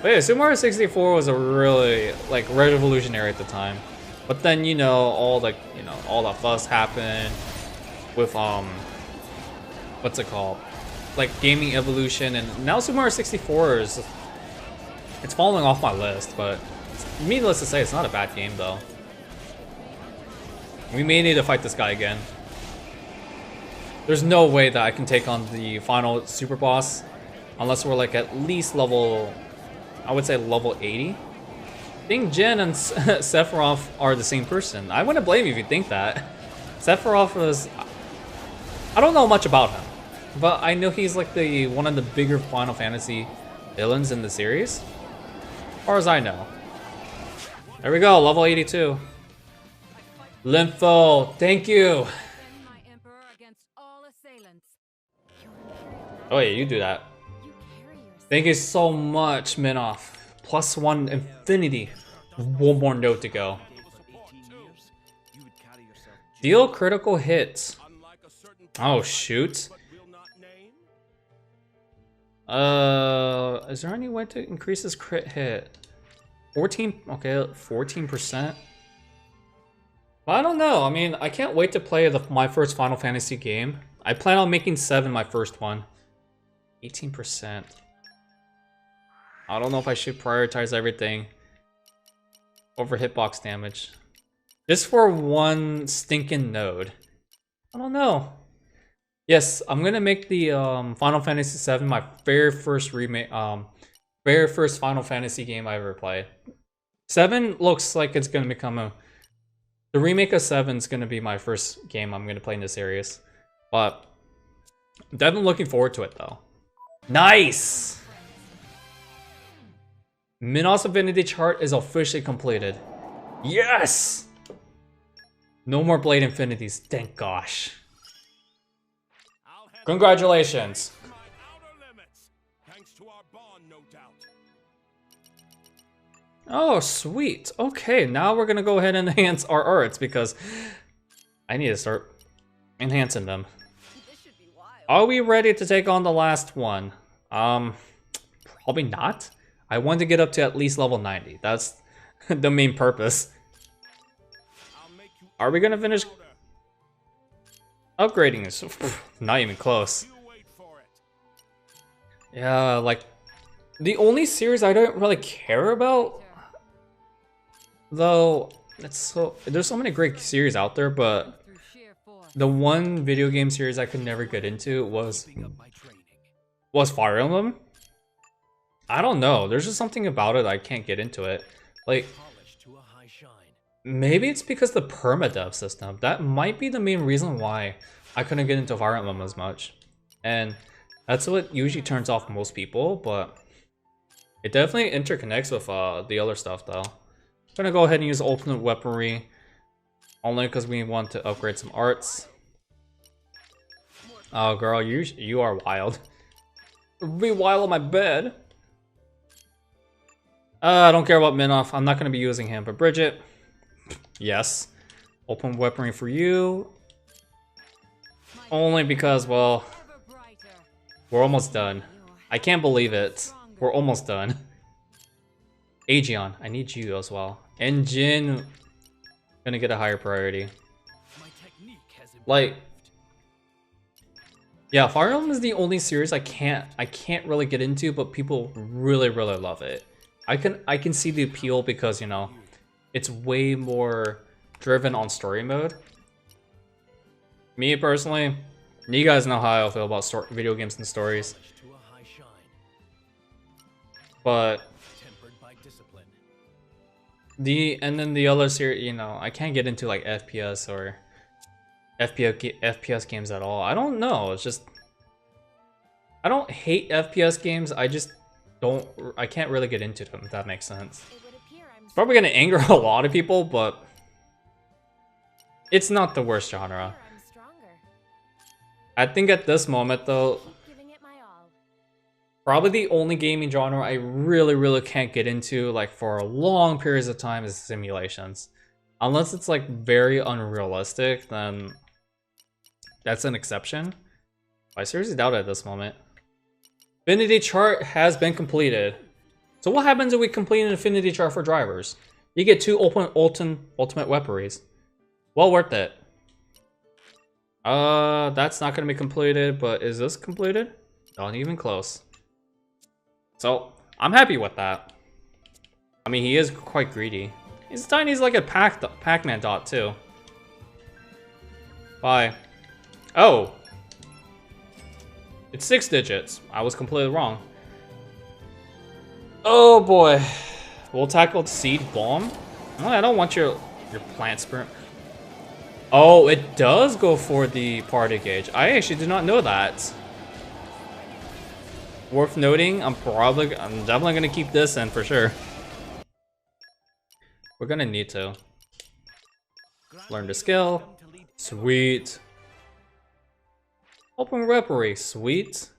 But yeah, Super Mario 64 was a really, like, revolutionary at the time. But then, you know, all the fuss happened with, what's it called? Like, gaming evolution, and now Super Mario 64 is, it's falling off my list, but needless to say, it's not a bad game, though. We may need to fight this guy again. There's no way that I can take on the final super boss unless we're, like, at least level, I would say level 80. I think Jin and Sephiroth are the same person. I wouldn't blame you if you think that. Sephiroth is... I don't know much about him, but I know he's like one of the bigger Final Fantasy villains in the series. As far as I know. There we go, level 82. Lympho, thank you. Oh yeah, you do that. Thank you so much, Minoff. +1 infinity. One more note to go. Deal critical hits. Oh shoot. Is there any way to increase this crit hit? 14, okay, 14%. Well, I don't know. I mean, I can't wait to play my first Final Fantasy game. I plan on making 7 my first one. 18%. I don't know if I should prioritize everything over hitbox damage. Just for one stinking node. I don't know. Yes, I'm gonna make the Final Fantasy VII my very first remake, very first Final Fantasy game I ever played. 7 looks like it's gonna become the remake of 7 is gonna be my first game I'm gonna play in the series. But I'm definitely looking forward to it though. Nice! Minos Affinity chart is officially completed. Yes! No more Blade Infinities, thank gosh. Congratulations. Oh, sweet. Okay, now we're gonna go ahead and enhance our arts because I need to start enhancing them. Are we ready to take on the last one? Probably not. I want to get up to at least level 90. That's the main purpose. Are we gonna finish upgrading this? Not even close. Yeah, like the only series I don't really care about, though, there's so many great series out there, but the one video game series I could never get into was Fire Emblem. I don't know. There's just something about it I can't get into it. Like, maybe it's because the permadeath system. That might be the main reason why I couldn't get into Fire Emblem as much. And that's what usually turns off most people, but it definitely interconnects with the other stuff though. I'm gonna go ahead and use ultimate weaponry only because we want to upgrade some arts. Oh girl, you are wild. Be wild on my bed. I don't care about Minoff. I'm not gonna be using him, but Bridget. Yes. Open weaponry for you. Only because, well, we're almost done. I can't believe it. We're almost done. Aegeon, I need you as well. And Jin, gonna get a higher priority. Like, yeah, Fire Emblem is the only series I can't really get into, but people really love it. I can see the appeal because, you know, it's way more driven on story mode. Me personally, you guys know how I feel about video games and stories. But and then the other series, you know, I can't get into like FPS or FPS games at all. I don't know. It's just I don't hate FPS games. I can't really get into them, if that makes sense. It's probably gonna anger a lot of people, but it's not the worst genre. I think at this moment though, probably the only gaming genre I really can't get into like for long periods of time is simulations. Unless it's like very unrealistic, then that's an exception. I seriously doubt it at this moment. Affinity chart has been completed. So what happens if we complete an affinity chart for drivers? You get 2 ultimate weaponries. Well worth it. That's not gonna be completed, but is this completed? Not even close. So I'm happy with that. I mean, he is quite greedy. He's tiny. He's like a Pac-Man dot too. Bye. Oh. It's 6 digits. I was completely wrong. Oh boy. We'll tackle Seed Bomb. Oh, I don't want your plant sperm. Oh, it does go for the party gauge. I actually did not know that. Worth noting, I'm definitely gonna keep this in for sure. We're gonna need to. Learn the skill. Sweet. Open weaponry, sweet.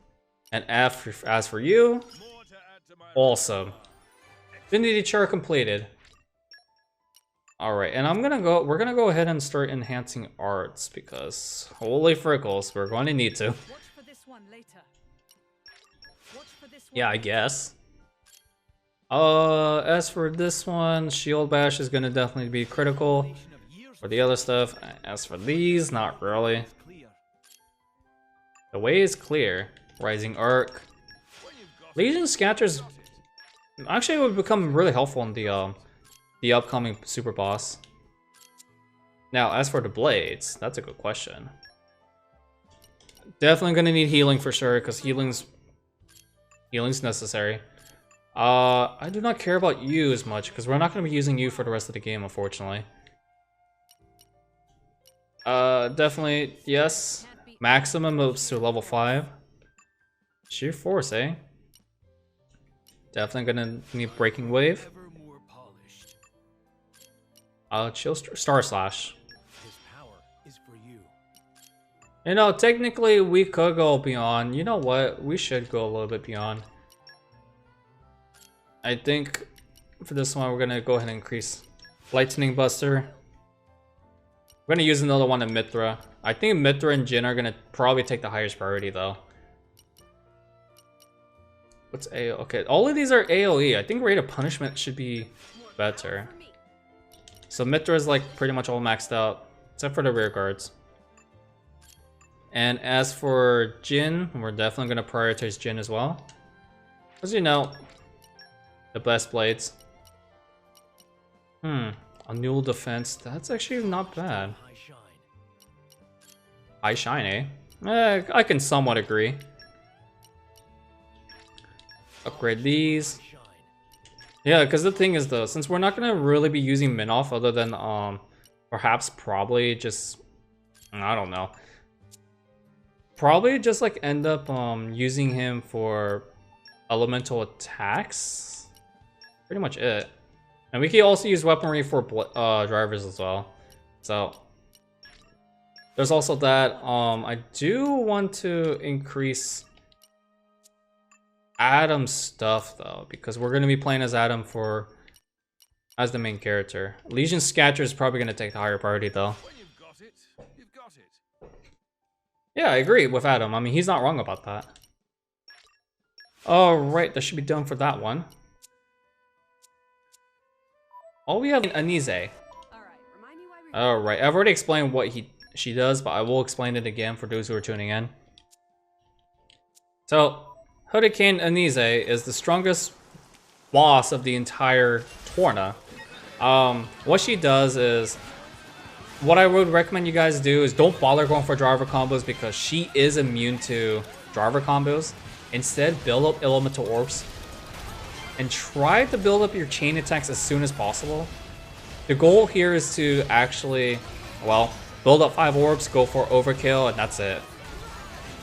And as for you, awesome. Affinity chart completed. Alright, and we're gonna go ahead and start enhancing arts because holy frickles, we're going to need to. Yeah, I guess. As for this one, Shield Bash is gonna definitely be critical. For the other stuff, as for these, not really. The way is clear. Rising Arc. Legion Scatters actually would become really helpful in the upcoming super boss. Now, as for the blades, that's a good question. Definitely gonna need healing for sure, because healing's necessary. I do not care about you as much, because we're not gonna be using you for the rest of the game, unfortunately. Definitely, yes. Maximum moves to level 5. Sheer force, eh? Definitely gonna need Breaking Wave. Chill Star Slash. You know, technically we could go beyond. You know what? We should go a little bit beyond. I think for this one we're gonna go ahead and increase Lightning Buster. We're gonna use another one in Mithra. I think Mithra and Jin are gonna probably take the highest priority though. What's AoE? Okay, all of these are AoE. I think Rate of Punishment should be better. So Mithra is like pretty much all maxed out, except for the rear guards. And as for Jin, we're definitely gonna prioritize Jin as well. As you know, the best blades. A new defense. That's actually not bad. High shine, eh? I can somewhat agree. Upgrade these. Yeah, because the thing is though, since we're not gonna really be using Minoff other than perhaps probably just I don't know. Probably just like end up using him for elemental attacks. Pretty much it. And we can also use weaponry for drivers as well. So there's also that. I do want to increase Adam's stuff though, because we're gonna be playing as Adam as the main character. Legion Scatter is probably gonna take the higher priority though. When you've got it, you've got it. Yeah, I agree with Adam. I mean, he's not wrong about that. Alright, that should be done for that one. Oh, we have Anise. Alright, I've already explained what she does, but I will explain it again for those who are tuning in. So, Hurricane Anise is the strongest boss of the entire Torna. What she does is, what I would recommend you guys do is don't bother going for driver combos because she is immune to driver combos. Instead, build up elemental orbs and try to build up your chain attacks as soon as possible. The goal here is to actually, well, build up 5 orbs, go for overkill, and that's it.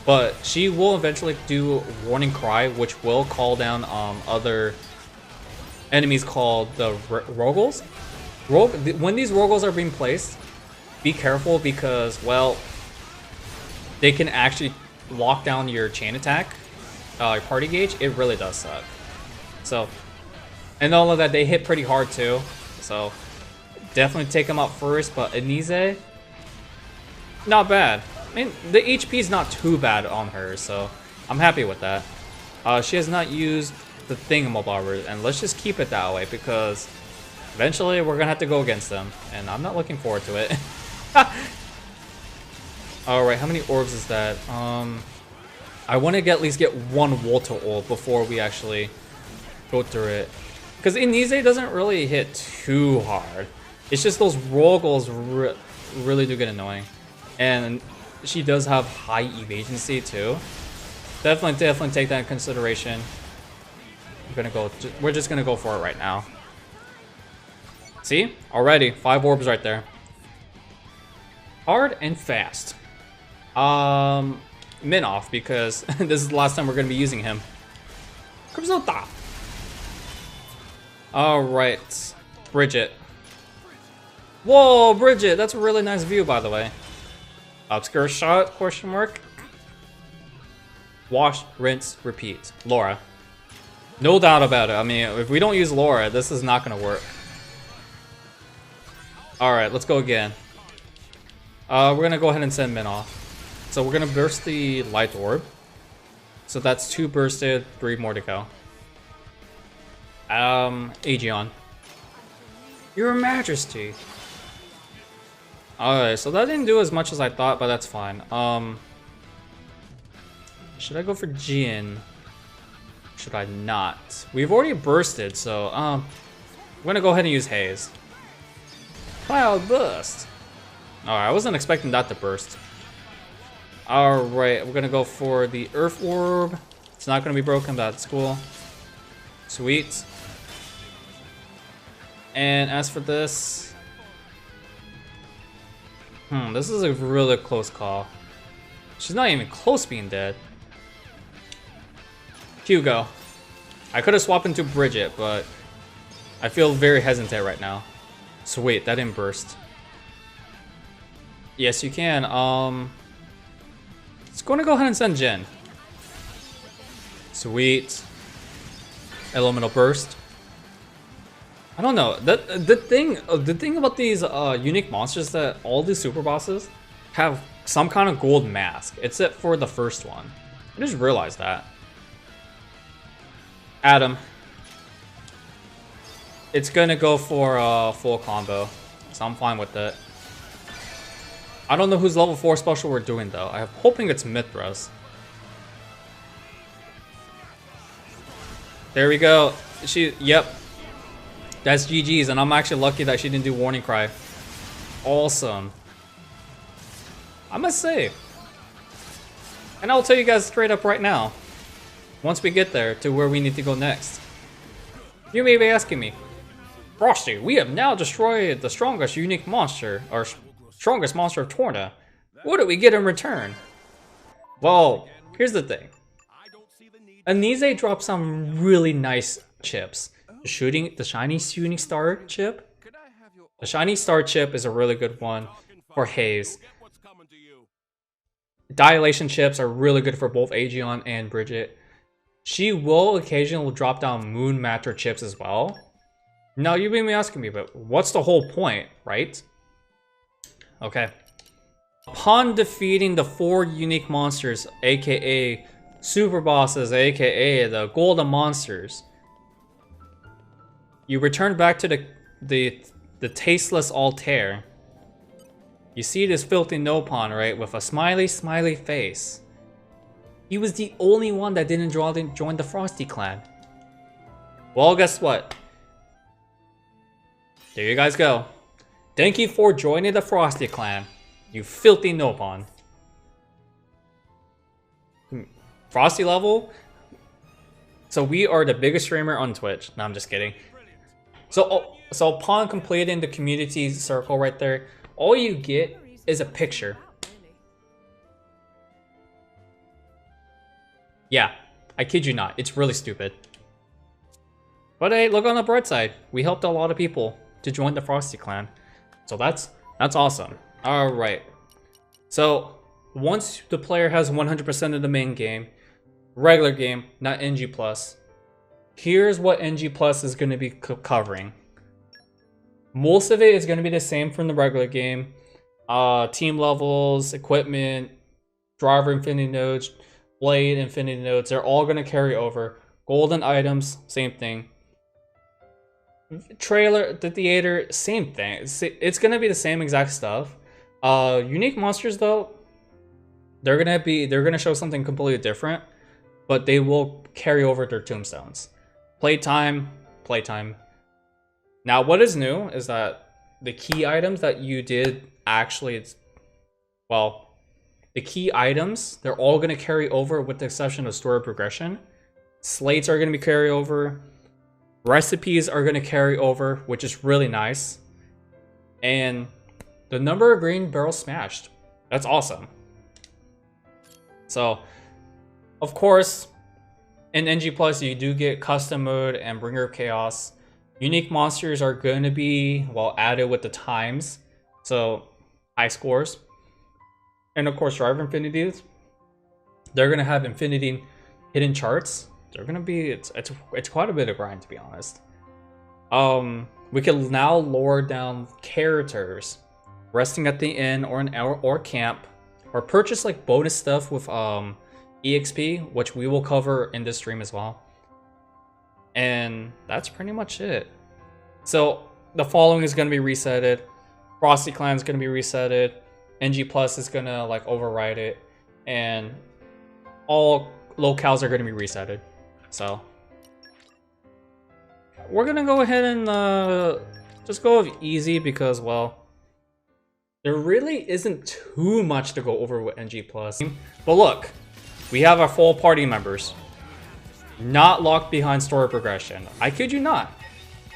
But she will eventually do Warning Cry, which will call down other enemies called the Rogals. When these Rogals are being placed, be careful because, well, they can actually lock down your chain attack, your party gauge. It really does suck. So, and all of that, they hit pretty hard too. So, definitely take them out first. But Anise, not bad. I mean, the HP is not too bad on her, so I'm happy with that. She has not used the Thingamabobber, and let's just keep it that way because eventually we're gonna have to go against them, and I'm not looking forward to it. Alright, how many orbs is that? I want to at least get 1 water orb before we actually go through it. Because Anise doesn't really hit too hard. It's just those Rogals really do get annoying. And she does have high evasioncy too. Definitely take that in consideration. We're just gonna go for it right now. See? Already, 5 orbs right there. Hard and fast. Minoff, because this is the last time we're gonna be using him. Alright. Bridget. Whoa, Bridget! That's a really nice view, by the way. Obscure shot, question mark. Wash, rinse, repeat. Laura. No doubt about it. I mean, if we don't use Laura, this is not gonna work. Alright, let's go again. We're gonna go ahead and send Min off. So we're gonna burst the light orb. So that's 2 bursted, 3 more to go. Aegeon. Your Majesty. Alright, so that didn't do as much as I thought, but that's fine. Should I go for Jin? Should I not? We've already bursted, so we're gonna go ahead and use Haze. Cloud Burst. Alright, I wasn't expecting that to burst. Alright, we're gonna go for the Earth Orb. It's not gonna be broken, but that's cool. Sweet. And as for this... this is a really close call. She's not even close being dead. Hugo. I could have swapped into Bridget, but I feel very hesitant right now. Sweet, that didn't burst. Yes, you can. Let's go ahead and send Jin. Sweet. Elemental burst. I don't know. The thing about these unique monsters is that all these super bosses have some kind of gold mask, except for the first one. I just realized that. Adam. It's gonna go for a full combo, so I'm fine with it. I don't know whose level 4 special we're doing though. I'm hoping it's Mithras. There we go. Yep. That's GG's, and I'm actually lucky that she didn't do warning cry. Awesome. I must say. And I'll tell you guys straight up right now. Once we get there to where we need to go next. You may be asking me, Frosty, we have now destroyed the strongest unique monster, or strongest monster of Torna. What do we get in return? Well, here's the thing. Anise dropped some really nice chips. The shiny shooting star chip. The shiny star chip is a really good one for Haze. Dilation chips are really good for both Aegeon and Bridget. She will occasionally drop down Moon Matter chips as well. Now you may be asking me, but what's the whole point, right? Okay. Upon defeating the 4 unique monsters, aka super bosses, aka the golden monsters, you return back to the tasteless altar. You see this filthy Nopon, right, with a smiley face. He was the only one that didn't join the Frosty clan. Well, guess what? There you guys go. Thank you for joining the Frosty clan, you filthy Nopon. Frosty level? So we are the biggest streamer on Twitch. No, I'm just kidding. So upon completing the community circle right there, all you get is a picture. Yeah, I kid you not. It's really stupid. But hey, look on the bright side. We helped a lot of people to join the Frosty clan. So that's awesome. Alright. So, once the player has 100% of the main game, regular game, not NG+, here's what NG+ is going to be covering. Most of it is going to be the same from the regular game. Team levels, equipment, driver infinity nodes, blade infinity nodes, they're all going to carry over. Golden items, same thing. Trailer, the theater, same thing. It's going to be the same exact stuff. Unique monsters though, they're going to show something completely different, but they will carry over their tombstones. Playtime. Now, what is new is that the key items that you did actually, well, the key items, they're all going to carry over with the exception of story progression. Slates are going to be carry over. Recipes are going to carry over, which is really nice. And the number of green barrels smashed. That's awesome. So, of course, in NG+, you do get custom mode and Bringer of Chaos. Unique monsters are going to be, well, added with the times. So, high scores. And of course, driver infinities. They're going to have infinity hidden charts. They're going to be, it's quite a bit of grind, to be honest. We can now lower down characters resting at the inn or camp, or purchase like bonus stuff with EXP, which we will cover in this stream as well. And that's pretty much it. So the following is going to be resetted. Frosty Clan is going to be resetted. NG+ is going to like override it, and all locales are going to be resetted. So we're going to go ahead and just go with easy because, well, there really isn't too much to go over with NG+. But look, we have our full party members. Not locked behind story progression. I kid you not.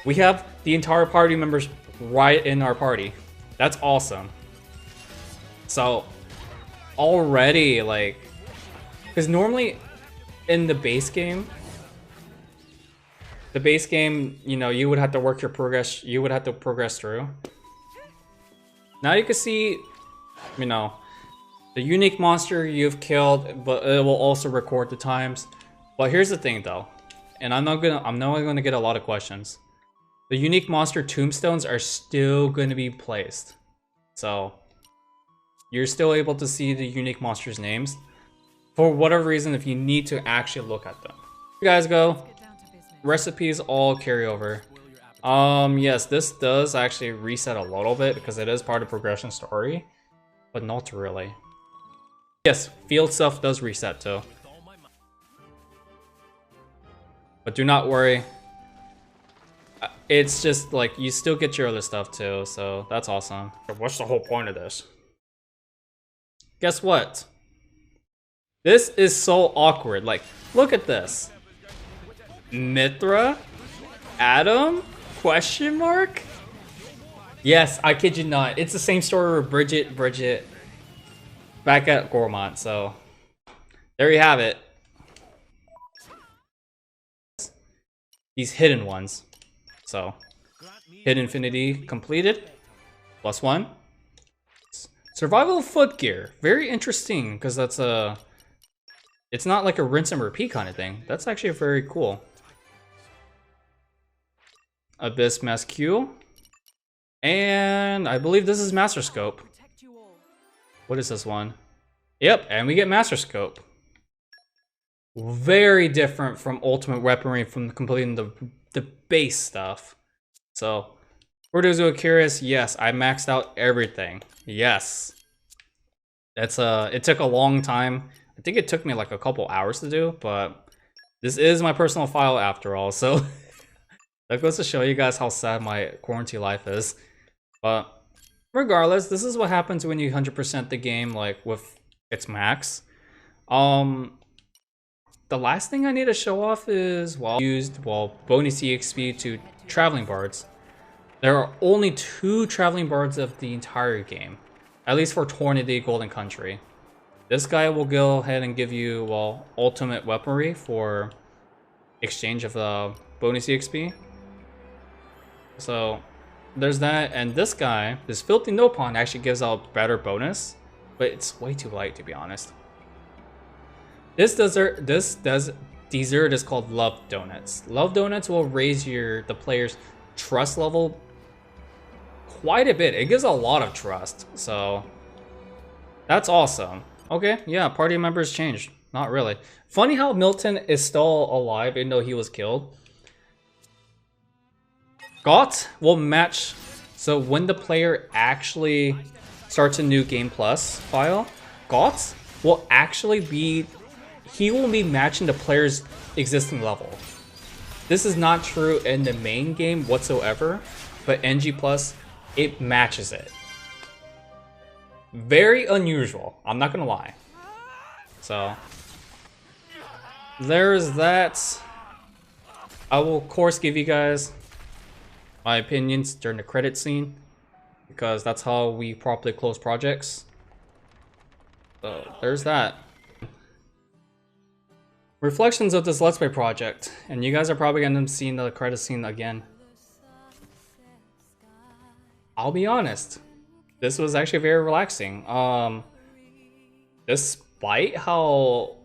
We have the entire party members right in our party. That's awesome. So, already, like, because normally in the base game, you know, you would have to work your progress, you would have to progress through. Now you can see, you know, the unique monster you've killed, but it will also record the times. But here's the thing though, and I'm not gonna get a lot of questions. The unique monster tombstones are still gonna be placed. So you're still able to see the unique monsters' names for whatever reason if you need to actually look at them. You guys go. Recipes all carry over. Yes, this does actually reset a little bit because it is part of progression story, but not really. Yes, field stuff does reset too. But do not worry. It's just like you still get your other stuff too, so that's awesome. What's the whole point of this? Guess what? This is so awkward. Like, look at this. Mithra? Adam? Question mark? Yes, I kid you not. It's the same story with Bridget back at Gormont, so there you have it. These hidden ones. So, Hid Infinity completed. +1. Survival footgear. Very interesting, because that's a... It's not like a rinse and repeat kind of thing. That's actually very cool. Abyss Mass Q. And I believe this is Master Scope. What is this one? Yep, and we get Master Scope. Very different from Ultimate Weaponry from completing the base stuff. So, for those who are curious, yes, I maxed out everything. Yes. That's it took a long time. I think it took me like a couple hours to do, but this is my personal file after all, so that goes to show you guys how sad my quarantine life is. But regardless, this is what happens when you 100% the game like with its max. The last thing I need to show off is bonus EXP to traveling bards. There are only 2 traveling bards of the entire game, at least for Torna Golden Country. This guy will go ahead and give you, well, ultimate weaponry for exchange of bonus EXP. So there's that, and this guy, this Filthy Nopon, actually gives out better bonus, but it's way too light to be honest. This dessert is called Love Donuts. Love Donuts will raise the player's trust level quite a bit. It gives a lot of trust, so that's awesome. Okay, yeah, party members changed. Not really. Funny how Milton is still alive even though he was killed. GOT will match, so when the player actually starts a new Game Plus file, GOT will actually be, he will be matching the player's existing level. This is not true in the main game whatsoever, but NG Plus, it matches it. Very unusual, I'm not gonna lie. So, there's that. I will of course give you guys my opinions during the credit scene, because that's how we properly close projects. So, there's that. Reflections of this Let's Play project, and you guys are probably gonna see the credit scene again. I'll be honest, this was actually very relaxing. Despite how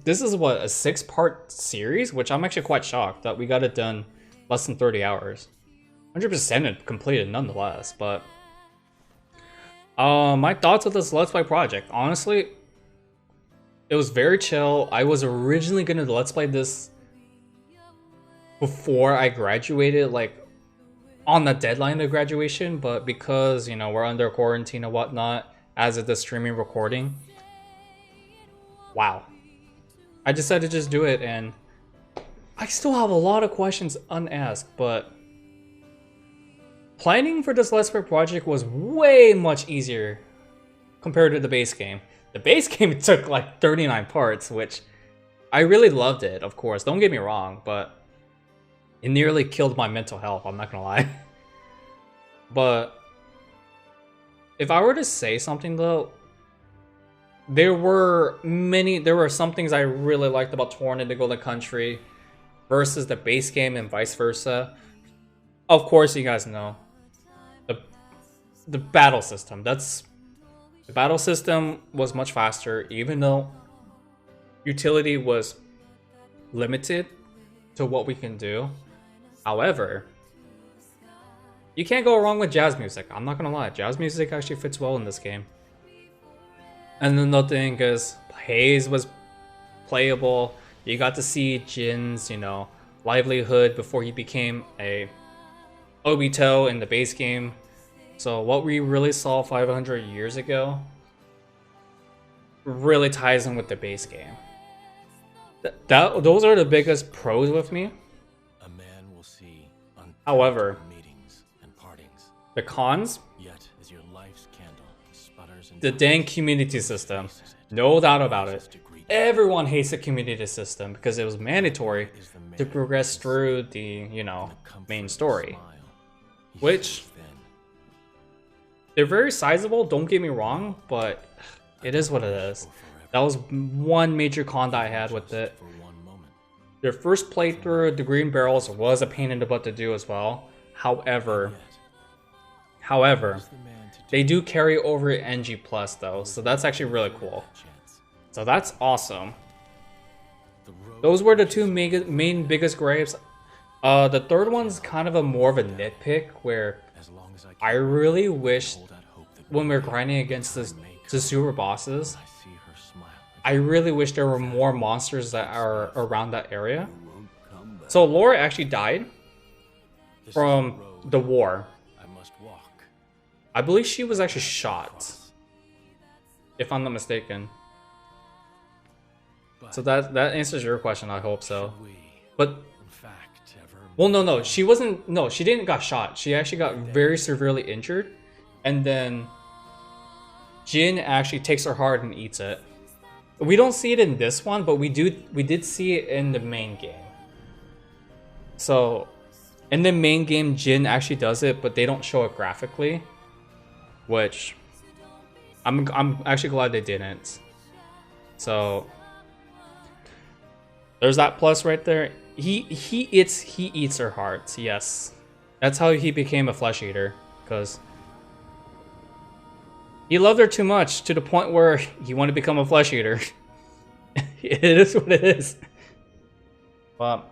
this is what, a 6-part series, which I'm actually quite shocked that we got it done less than 30 hours. 100% it completed nonetheless, but my thoughts of this Let's Play project, honestly, it was very chill. I was originally gonna Let's Play this before I graduated, like on the deadline of graduation, but because, you know, we're under quarantine and whatnot, as of the streaming recording, wow, I decided to just do it, and I still have a lot of questions unasked, but planning for this Let's Play project was way much easier compared to the base game. The base game took like 39 parts, which I really loved it, of course, don't get me wrong, but it nearly killed my mental health, I'm not gonna lie. But if I were to say something though, there were some things I really liked about Torna Golden Country versus the base game and vice versa. Of course, you guys know the battle system. The battle system was much faster, even though utility was limited to what we can do. However, you can't go wrong with jazz music. I'm not gonna lie, jazz music actually fits well in this game. And then the thing is, Haze was playable. You got to see Jin's, you know, livelihood before he became a Obito in the base game. So what we really saw 500 years ago really ties in with the base game. those are the biggest pros with me. A man will see However, meetings and partings. the cons, Yet as your life's candle sputters and the dang community system. No doubt about it. Everyone hates the community system because it was mandatory to progress through the, you know, main story. Which, they're very sizable, don't get me wrong, but it is what it is. That was one major con that I had with it. Their first playthrough, the green barrels, was a pain in the butt to do as well. However, they do carry over NG Plus though, so that's actually really cool. So that's awesome. Those were the two main biggest gripes. The third one's kind of a more of a nitpick where I really wish when we're grinding against the super bosses, I really wish there were more monsters that are around that area. So Laura actually died from the war. I believe she was actually shot, if I'm not mistaken. So that answers your question, I hope so. But well, no, she wasn't. No, she didn't got shot. She actually got very severely injured, and then Jin actually takes her heart and eats it. We don't see it in this one, but we did see it in the main game. So in the main game, Jin actually does it, but they don't show it graphically, which I'm actually glad they didn't. So there's that plus right there. He eats her heart. Yes, that's how he became a flesh eater, because he loved her too much to the point where he wanted to become a flesh eater. It is what it is. But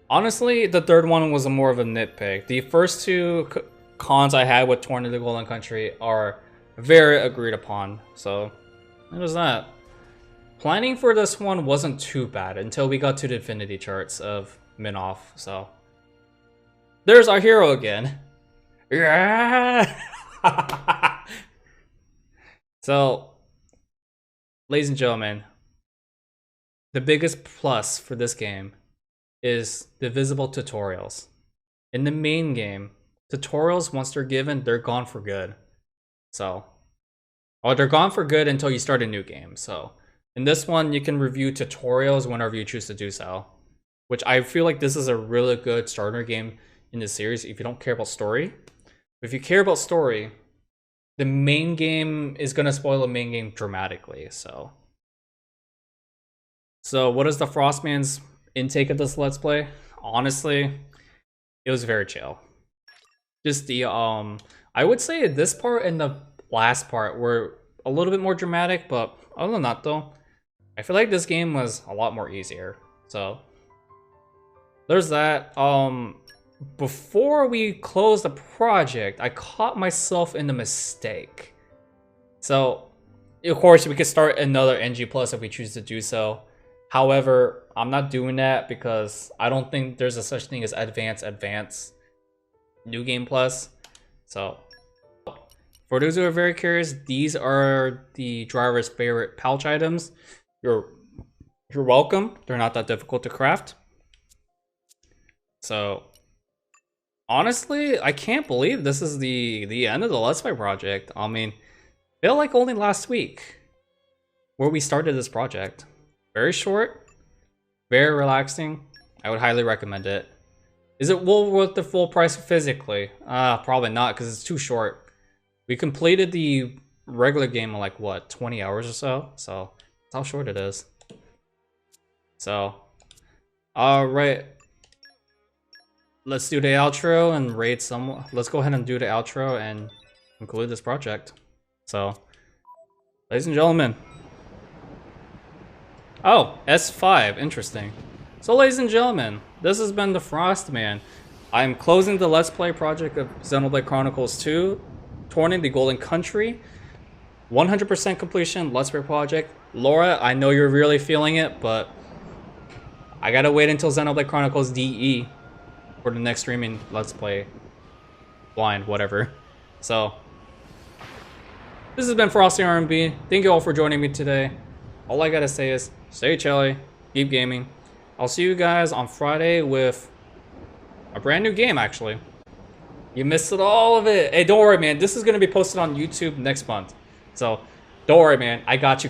honestly, the third one was more of a nitpick. The first two cons I had with Torna the Golden Country are very agreed upon. So it was that. Planning for this one wasn't too bad until we got to the Infinity charts of Minoff. So there's our hero again. Yeah. So, ladies and gentlemen, the biggest plus for this game is the visible tutorials. In the main game, tutorials, once they're given, they're gone for good. So, or they're gone for good until you start a new game. So, in this one, you can review tutorials whenever you choose to do so, which I feel like this is a really good starter game in the series if you don't care about story. If you care about story, the main game is going to spoil the main game dramatically. So what is the Frostman's intake of this Let's Play? Honestly, it was very chill. Just the, I would say this part and the last part were a little bit more dramatic, but other than that though, I feel like this game was a lot more easier. So there's that. Before we close the project, I caught myself in a mistake. So of course we could start another NG Plus if we choose to do so. However, I'm not doing that because I don't think there's a such thing as advanced New Game Plus. So for those who are very curious, these are the driver's favorite pouch items. You're welcome. They're not that difficult to craft. So honestly, I can't believe this is the end of the Let's Play project. I mean, felt like only last week where we started this project. Very short, very relaxing. I would highly recommend it. Is it well worth the full price physically? Probably not, because it's too short. We completed the regular game in like what, 20 hours or so? So that's how short it is. So alright. Let's do the outro and raid some. Let's go ahead and do the outro and conclude this project. So, ladies and gentlemen. Oh, S5, interesting. So, ladies and gentlemen, this has been the Frostman. I'm closing the Let's Play project of Xenoblade Chronicles 2, Torna the Golden Country. 100% completion, Let's Play project. Laura, I know you're really feeling it, but I gotta wait until Xenoblade Chronicles DE for the next streaming Let's Play. Blind, whatever. So, this has been Frosty RMB. Thank you all for joining me today. all I gotta say is stay chilly, keep gaming. I'll see you guys on Friday with a brand new game, actually. You missed all of it. Hey, don't worry, man. This is gonna be posted on YouTube next month. So, don't worry, man. I got you covered.